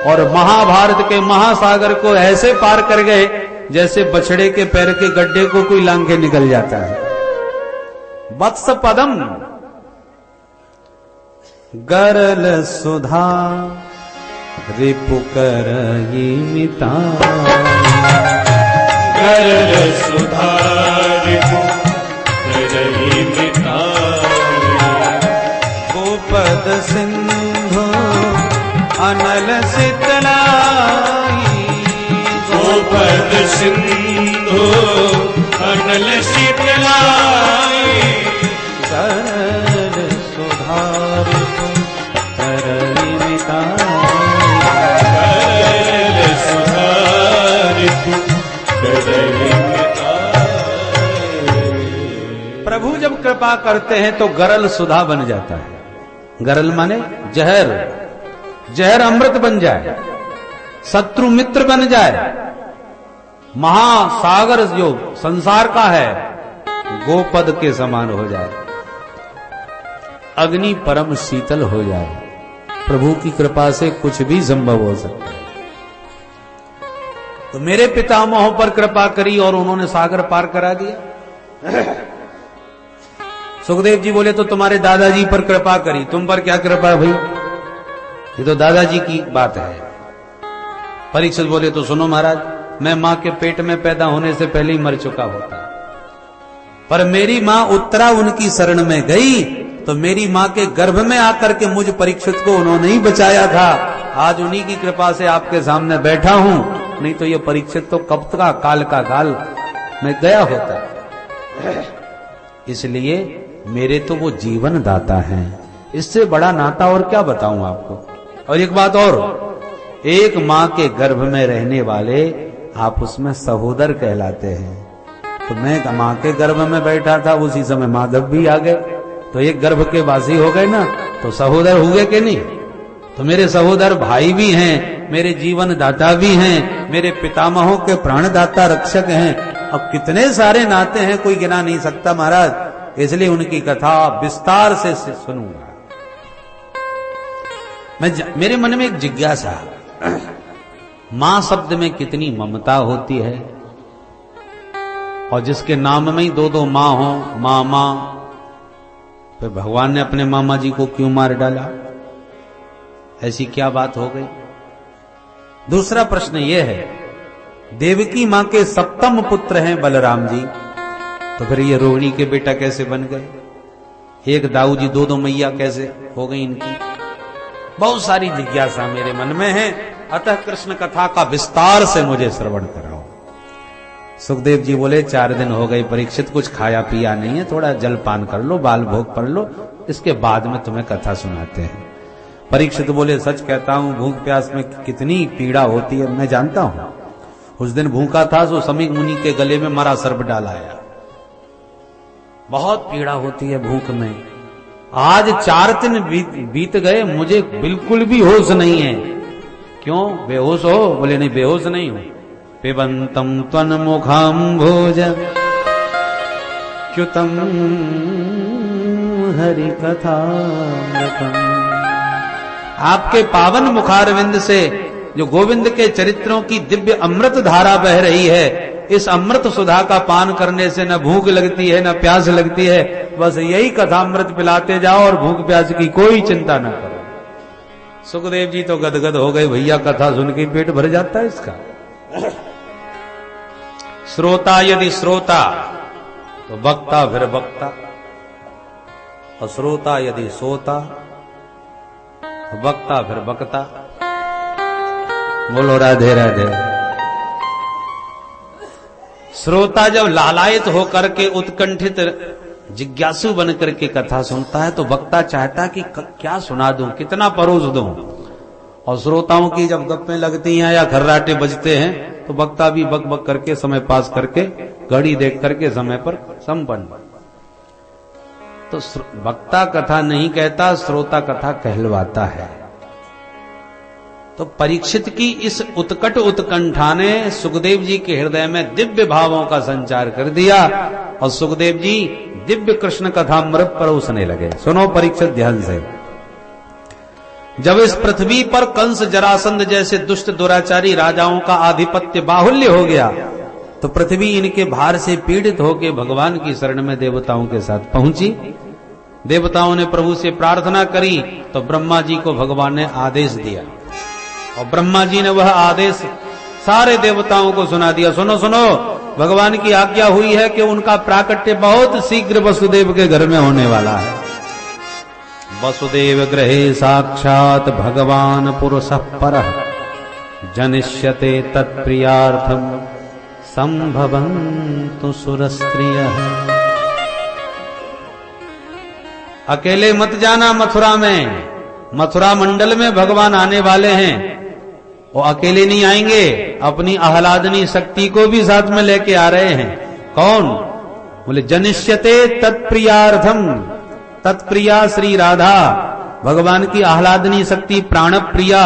और महाभारत के महासागर को ऐसे पार कर गए जैसे बछड़े के पैर के गड्ढे को कोई लांग के निकल जाता है। वत्स पदम गरल सुधा रिपुकर मिता, गरल सुधा रिपुकर मिता, गोपद सिंधु अनल शीतलाई, गोपद सिंधु अनल शीतलाई, गरल सुधा रिपुकर मिता, गरल सुधा रिपुकर मिता। प्रभु जब कृपा करते हैं तो गरल सुधा बन जाता है। गरल माने जहर, जहर अमृत बन जाए, शत्रु मित्र बन जाए, महासागर जो संसार का है गोपद के समान हो जाए, अग्नि परम शीतल हो जाए। प्रभु की कृपा से कुछ भी संभव हो सकता है। तो मेरे पितामहों पर कृपा करी और उन्होंने सागर पार करा दिया। सुखदेव जी बोले तो तुम्हारे दादाजी पर कृपा करी, तुम पर क्या कृपा भाई, ये तो दादाजी की बात है। परीक्षित बोले तो सुनो महाराज, मैं मां के पेट में पैदा होने से पहले ही मर चुका होता, पर मेरी मां उत्तरा उनकी शरण में गई तो मेरी मां के गर्भ में आकर के मुझ परीक्षित को उन्होंने ही बचाया था। आज उन्हीं की कृपा से आपके सामने बैठा हूं, नहीं तो ये परीक्षित तो कब का काल का काल में गया होता। इसलिए मेरे तो वो जीवन दाता हैं, इससे बड़ा नाता और क्या बताऊं आपको। और एक बात और, एक मां के गर्भ में रहने वाले आप उसमें सहोदर कहलाते हैं। तो मैं मां के गर्भ में बैठा था, उसी समय माधव भी आ गए, तो एक गर्भ के वासी हो गए ना, तो सहोदर हुए कि नहीं। तो मेरे सहोदर भाई भी हैं, मेरे जीवन दाता भी हैं, मेरे पितामहों के प्राणदाता रक्षक हैं। अब कितने सारे नाते हैं कोई गिना नहीं सकता महाराज, इसलिए उनकी कथा विस्तार से सुनूंगा। मेरे मन में एक जिज्ञासा, मां शब्द में कितनी ममता होती है, और जिसके नाम में ही दो दो मां हो, मामा, फिर भगवान ने अपने मामा जी को क्यों मार डाला, ऐसी क्या बात हो गई। दूसरा प्रश्न यह है, देवकी मां के सप्तम पुत्र हैं बलराम जी, तो फिर ये रोहिणी के बेटा कैसे बन गए, एक दाऊ जी दो दो मैया कैसे हो गई इनकी। बहुत सारी जिज्ञासा मेरे मन में है, अतः कृष्ण कथा का विस्तार से मुझे श्रवण कराओ। सुखदेव जी बोले 4 दिन हो गए परीक्षित, कुछ खाया पिया नहीं है, थोड़ा जलपान कर लो, बाल भोग पढ़ लो, इसके बाद में तुम्हें कथा सुनाते हैं। परीक्षित बोले सच कहता हूं, भूख प्यास में कितनी पीड़ा होती है मैं जानता हूं। उस दिन भूखा था तो समीक मुनि के गले में मरा सर्प डाला आया, बहुत पीड़ा होती है भूख में। आज 4 दिन बीत गए, मुझे बिल्कुल भी होश नहीं है। क्यों बेहोश हो, बोले नहीं बेहोश नहीं हूं। पिबंतम त्वन मुखाम्भोज च्युतम हरि कथा, आपके पावन मुखारविंद से जो गोविंद के चरित्रों की दिव्य अमृत धारा बह रही है, इस अमृत सुधा का पान करने से न भूख लगती है न प्यास लगती है, बस यही कथा अमृत पिलाते जाओ और भूख प्यास की कोई चिंता न करो। सुखदेव जी तो गदगद हो गए, भैया कथा सुन के पेट भर जाता है इसका। श्रोता यदि श्रोता तो वक्ता फिर वक्ता, और श्रोता यदि सोता तो वक्ता फिर वक्ता। बोलो राधे राधे। श्रोता जब लालायित होकर के उत्कंठित जिज्ञासु बनकर के कथा सुनता है तो वक्ता चाहता कि क्या सुना दूं, कितना परोस दूं, और श्रोताओं की जब गप्पें लगती हैं या खर्राटे बजते हैं तो वक्ता भी बक बक करके समय पास करके घड़ी देख करके समय पर संपन्न। तो वक्ता कथा नहीं कहता, श्रोता कथा कहलवाता है। तो परीक्षित की इस उत्कट उत्कंठा ने सुखदेव जी के हृदय में दिव्य भावों का संचार कर दिया और सुखदेव जी दिव्य कृष्ण कथामृत परोसने लगे। सुनो परीक्षित ध्यान से। जब इस पृथ्वी पर कंस जरासंध जैसे दुष्ट दुराचारी राजाओं का आधिपत्य बाहुल्य हो गया तो पृथ्वी इनके भार से पीड़ित होकर भगवान की शरण में देवताओं के साथ पहुंची। देवताओं ने प्रभु से प्रार्थना करी तो ब्रह्मा जी को भगवान ने आदेश दिया और ब्रह्मा जी ने वह आदेश सारे देवताओं को सुना दिया। सुनो सुनो, भगवान की आज्ञा हुई है कि उनका प्राकट्य बहुत शीघ्र वसुदेव के घर में होने वाला है। वसुदेव गृहे साक्षात भगवान पुरुषः परः जनिष्यते तत्प्रियार्थम संभवन्तु सुरस्त्रियः। अकेले मत जाना मथुरा में, मथुरा मंडल में भगवान आने वाले हैं। वो अकेले नहीं आएंगे, अपनी आह्लादनी शक्ति को भी साथ में लेके आ रहे हैं। कौन? बोले जनिष्यते तत्प्रियार्थम। तत्प्रिया श्री राधा भगवान की आह्लादनी शक्ति प्राण प्रिया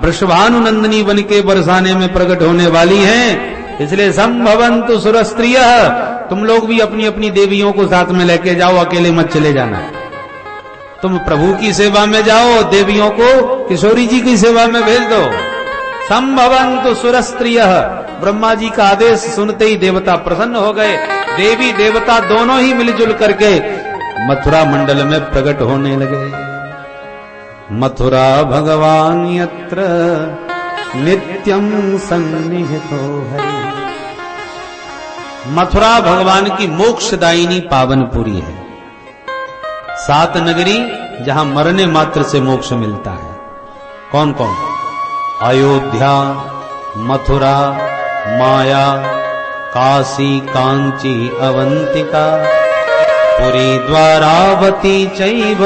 वृषभानुनंदिनी बन के बरसाने में प्रकट होने वाली हैं। इसलिए संभवन्तु सुरस्त्रियः, तुम लोग भी अपनी अपनी देवियों को साथ में लेके जाओ, अकेले मत चले जाना। तुम प्रभु की सेवा में जाओ, देवियों को किशोरी जी की सेवा में भेज दो। संभवन्तु सुरस्त्रियः। ब्रह्मा जी का आदेश सुनते ही देवता प्रसन्न हो गए। देवी देवता दोनों ही मिलजुल करके मथुरा मंडल में प्रकट होने लगे। मथुरा भगवान यत्र नित्यम सन्निहितो है। मथुरा भगवान की मोक्षदायिनी पावनपुरी है। 7 नगरी जहां मरने मात्र से मोक्ष मिलता है। कौन कौन? अयोध्या, मथुरा, माया, काशी, कांची, अवंतिका, पुरी, द्वारावती चैव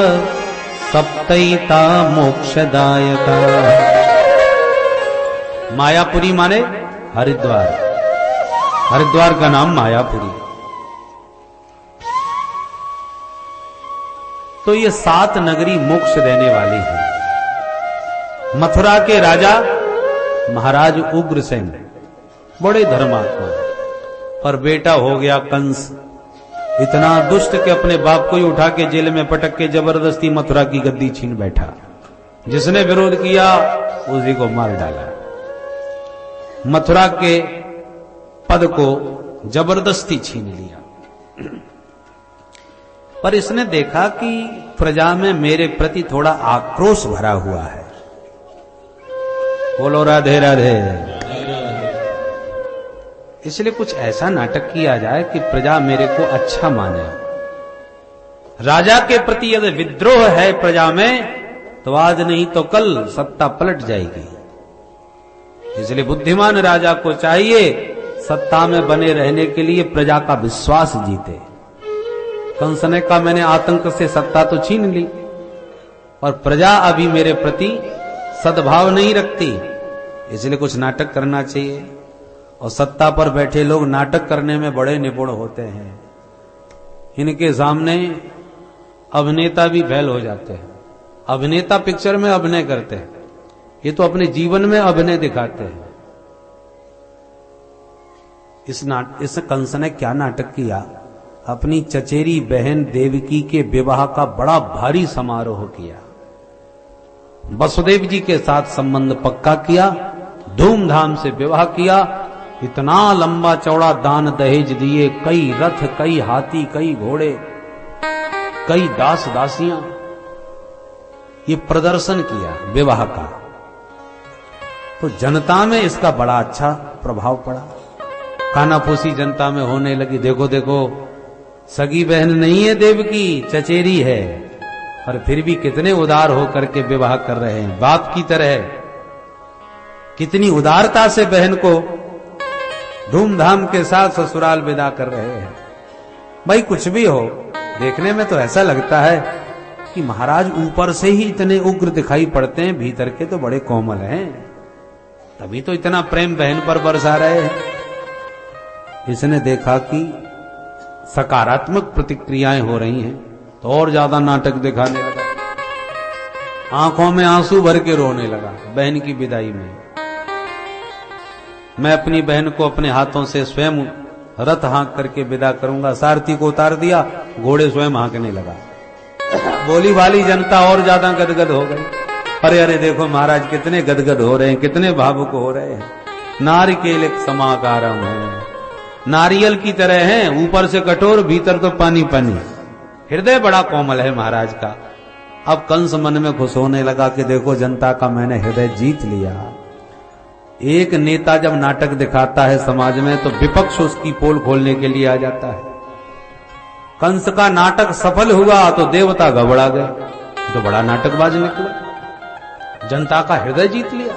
सप्तैता मोक्षदायका। मायापुरी माने हरिद्वार, हरिद्वार का नाम मायापुरी। तो ये 7 नगरी मोक्ष देने वाली है। मथुरा के राजा महाराज उग्रसेन बड़े धर्मात्मा, पर बेटा हो गया कंस इतना दुष्ट कि अपने बाप को ही उठा के जेल में पटक के जबरदस्ती मथुरा की गद्दी छीन बैठा। जिसने विरोध किया उसी को मार डाला। मथुरा के पद को जबरदस्ती छीन लिया। पर इसने देखा कि प्रजा में मेरे प्रति थोड़ा आक्रोश भरा हुआ है। बोलो राधे राधे। इसलिए कुछ ऐसा नाटक किया जाए कि प्रजा मेरे को अच्छा माने। राजा के प्रति यदि विद्रोह है प्रजा में तो आज नहीं तो कल सत्ता पलट जाएगी। इसलिए बुद्धिमान राजा को चाहिए सत्ता में बने रहने के लिए प्रजा का विश्वास जीते। कंस ने कहा मैंने आतंक से सत्ता तो छीन ली और प्रजा अभी मेरे प्रति सद्भाव नहीं रखती, इसलिए कुछ नाटक करना चाहिए। और सत्ता पर बैठे लोग नाटक करने में बड़े निपुण होते हैं। इनके सामने अभिनेता भी फेल हो जाते हैं। अभिनेता पिक्चर में अभिनय करते हैं, ये तो अपने जीवन में अभिनय दिखाते हैं। इस कंस ने क्या नाटक किया? अपनी चचेरी बहन देवकी के विवाह का बड़ा भारी समारोह किया। वसुदेव जी के साथ संबंध पक्का किया, धूमधाम से विवाह किया। इतना लंबा चौड़ा दान दहेज दिए, कई रथ, कई हाथी, कई घोड़े, कई दास दासियां। ये प्रदर्शन किया विवाह का। तो जनता में इसका बड़ा अच्छा प्रभाव पड़ा। कानाफूसी जनता में होने लगी। देखो देखो, सगी बहन नहीं है देवकी, चचेरी है, पर फिर भी कितने उदार होकर के विवाह कर रहे हैं, बाप की तरह। कितनी उदारता से बहन को धूमधाम के साथ ससुराल विदा कर रहे हैं। भाई कुछ भी हो, देखने में तो ऐसा लगता है कि महाराज ऊपर से ही इतने उग्र दिखाई पड़ते हैं, भीतर के तो बड़े कोमल हैं, तभी तो इतना प्रेम बहन पर बरसा रहे हैं। इसने देखा कि सकारात्मक प्रतिक्रियाएं हो रही हैं तो और ज्यादा नाटक दिखाने लगा, आंखों में आंसू भर के रोने लगा बहन की विदाई में। मैं अपनी बहन को अपने हाथों से स्वयं रथ हाँक करके विदा करूंगा। सारथी को उतार दिया, घोड़े स्वयं हाँकने लगा। बोली वाली जनता और ज्यादा गदगद हो गई। अरे अरे देखो महाराज कितने गदगद हो रहे हैं, कितने भावुक हो रहे हैं। नारिकेल एक समाकारम है, नारियल की तरह है, ऊपर से कठोर भीतर तो पानी पानी। हृदय बड़ा कोमल है महाराज का। अब कंस मन में खुश होने लगा कि देखो जनता का मैंने हृदय जीत लिया। एक नेता जब नाटक दिखाता है समाज में तो विपक्ष उसकी पोल खोलने के लिए आ जाता है। कंस का नाटक सफल हुआ तो देवता घबरा गए, तो बड़ा नाटकबाज निकला, जनता का हृदय जीत लिया,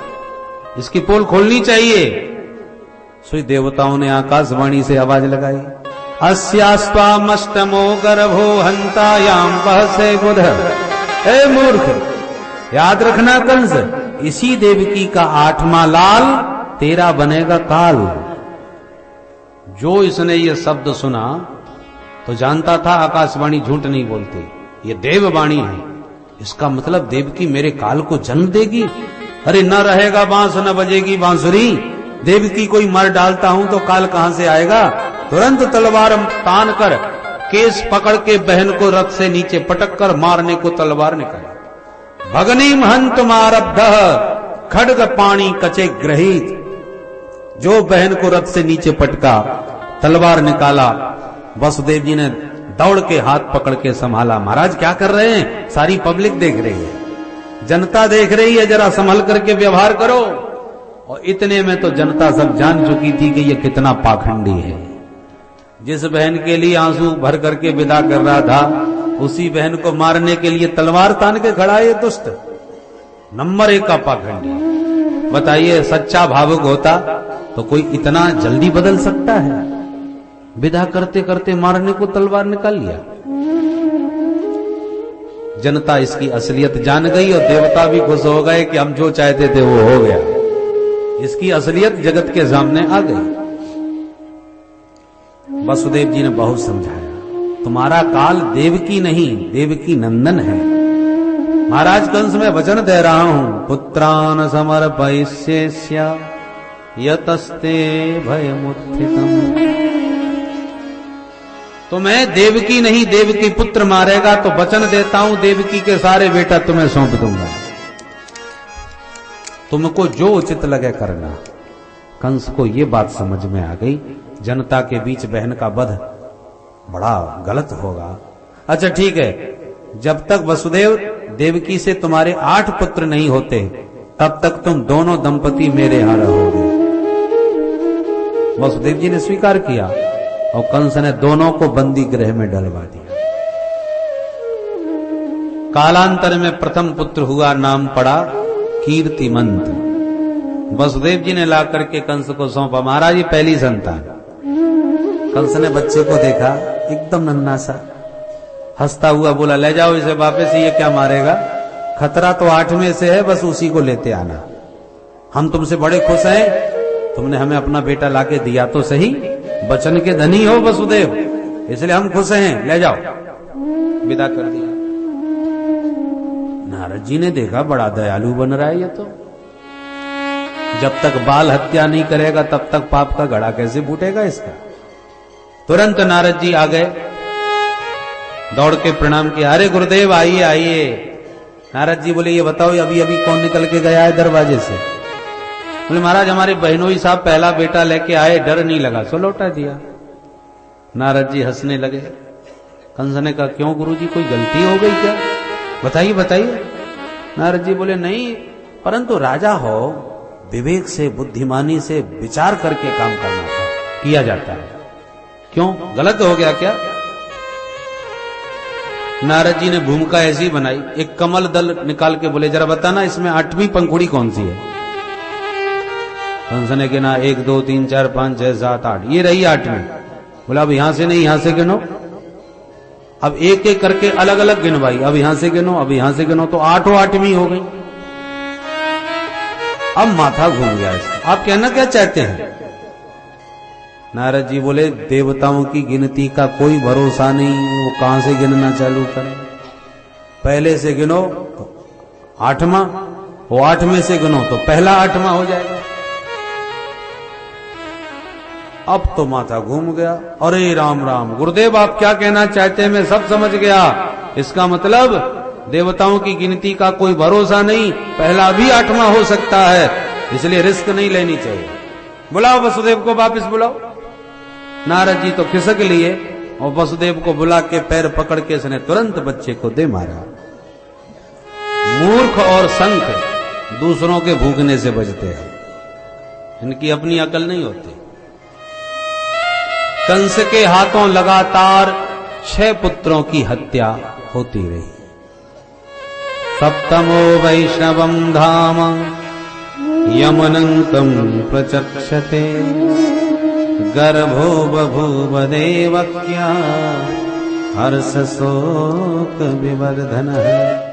इसकी पोल खोलनी चाहिए। सो देवताओं ने आकाशवाणी से आवाज लगाई, अस्यास्त्वामष्टमो गर्भो हंतायाम बहसे बुध। ए मूर्ख, याद रखना कंस, इसी देवकी का 8वां लाल तेरा बनेगा काल। जो इसने ये शब्द सुना तो जानता था आकाशवाणी झूठ नहीं बोलती, ये देववाणी है। इसका मतलब देवकी मेरे काल को जन्म देगी। अरे न रहेगा बांस न बजेगी बांसुरी, देवकी कोई मर डालता हूं तो काल कहां से आएगा। तुरंत तलवार तान कर केस पकड़ के बहन को रथ से नीचे पटक कर मारने को तलवार निकाली। भगनी महंत मारब्ध खड्ग पाणी कचे ग्रहित। जो बहन को रथ से नीचे पटका, तलवार निकाला, वसुदेव जी ने दौड़ के हाथ पकड़ के संभाला। महाराज क्या कर रहे हैं, सारी पब्लिक देख रही है, जनता देख रही है, जरा संभल करके व्यवहार करो। और इतने में तो जनता सब जान चुकी थी कि ये कितना पाखंडी है। जिस बहन के लिए आंसू भर करके विदा कर रहा था, उसी बहन को मारने के लिए तलवार तान के खड़ा है ये दुष्ट, नंबर 1 का पाखंडी। बताइए सच्चा भावुक होता तो कोई इतना जल्दी बदल सकता है? विदा करते करते मारने को तलवार निकाल लिया। जनता इसकी असलियत जान गई और देवता भी खुश हो गए कि हम जो चाहते थे वो हो गया। इसकी असलियत जगत के सामने आ गई। वसुदेव जी ने बहुत समझाया, तुम्हारा काल देवकी नहीं देवकी नंदन है। महाराज कंस मैं वचन दे रहा हूं, पुत्रान समर्पयिष्यस्य यतस्ते भयमुत्थितम्। तो मैं देवकी नहीं देवकी पुत्र मारेगा तो वचन देता हूं देवकी के सारे बेटा तुम्हें सौंप दूंगा, तुमको जो उचित लगे करना। कंस को ये बात समझ में आ गई, जनता के बीच बहन का वध बड़ा गलत होगा। अच्छा ठीक है, जब तक वसुदेव देवकी से तुम्हारे 8 पुत्र नहीं होते तब तक तुम दोनों दंपति मेरे यहां रहोगे। वसुदेव जी ने स्वीकार किया और कंस ने दोनों को बंदी गृह में डलवा दिया। कालांतर में प्रथम पुत्र हुआ, नाम पड़ा कीर्तिमंत। वसुदेव जी ने ला करके कंस को सौंपा, महाराज ये पहली संतान। कंस ने बच्चे को देखा, एकदम नन्हा सा, हंसता हुआ बोला, ले जाओ इसे वापस, ये क्या मारेगा, खतरा तो 8 में से है, बस उसी को लेते आना। हम तुमसे बड़े खुश हैं, तुमने हमें अपना बेटा लाके दिया तो सही, वचन के धनी हो वसुदेव, इसलिए हम खुश हैं, ले जाओ। विदा कर दिया। नारद जी ने देखा बड़ा दयालु बन रहा है ये तो, जब तक बाल हत्या नहीं करेगा तब तक पाप का घड़ा कैसे फूटेगा इसका। तुरंत नारद जी आ गए, दौड़ के प्रणाम किया, अरे गुरुदेव आइए आइए। नारद जी बोले, ये बताओ अभी अभी कौन निकल के गया है दरवाजे से? बोले महाराज हमारे बहनोई साहब पहला बेटा लेके आए, डर नहीं लगा सो लौटा दिया। नारद जी हंसने लगे। कंस ने कहा, क्यों गुरुजी कोई गलती हो गई क्या, बताइए बताइए। नारद जी बोले, नहीं, परंतु राजा हो, विवेक से बुद्धिमानी से विचार करके काम करना किया जाता है, क्यों गलत हो गया क्या? नारद जी ने भूमिका ऐसी बनाई, एक कमल दल निकाल के बोले, जरा बताना इसमें 8वीं पंखुड़ी कौन सी है? कंस ने गिना 1 2 3 4 5 6 7 8, ये रही 8वीं। बोला अब यहां से नहीं यहां से गिनो। अब एक एक करके अलग अलग गिनवाई, अब यहां से गिनो, अब यहां से गिनो, तो 8वीं हो गई। अब माथा घूम गया इसका। आप कहना क्या चाहते हैं? नारद जी बोले, देवताओं की गिनती का कोई भरोसा नहीं, वो कहां से गिनना चालू करें। पहले से गिनो तो 8वां, वो 8वें से गिनो तो पहला 8वां हो जाएगा। अब तो माथा घूम गया। अरे राम राम, गुरुदेव आप क्या कहना चाहते हैं? मैं सब समझ गया। इसका मतलब देवताओं की गिनती का कोई भरोसा नहीं, पहला भी 8वां हो सकता है, इसलिए रिस्क नहीं लेनी चाहिए। बुलाओ वसुदेव को, वापिस बुलाओ। नारद जी तो खिसक लिए और वसुदेव को बुला के पैर पकड़ के इसने तुरंत बच्चे को दे मारा। मूर्ख और संख दूसरों के भूखने से बचते हैं, इनकी अपनी अकल नहीं होती। कंस के हाथों लगातार 6 पुत्रों की हत्या होती रही। सप्तमो वैष्णवं धाम यमनंतं प्रचक्षते गर्भो बभूव देवक्या हर्ष शोक विवर्धनः।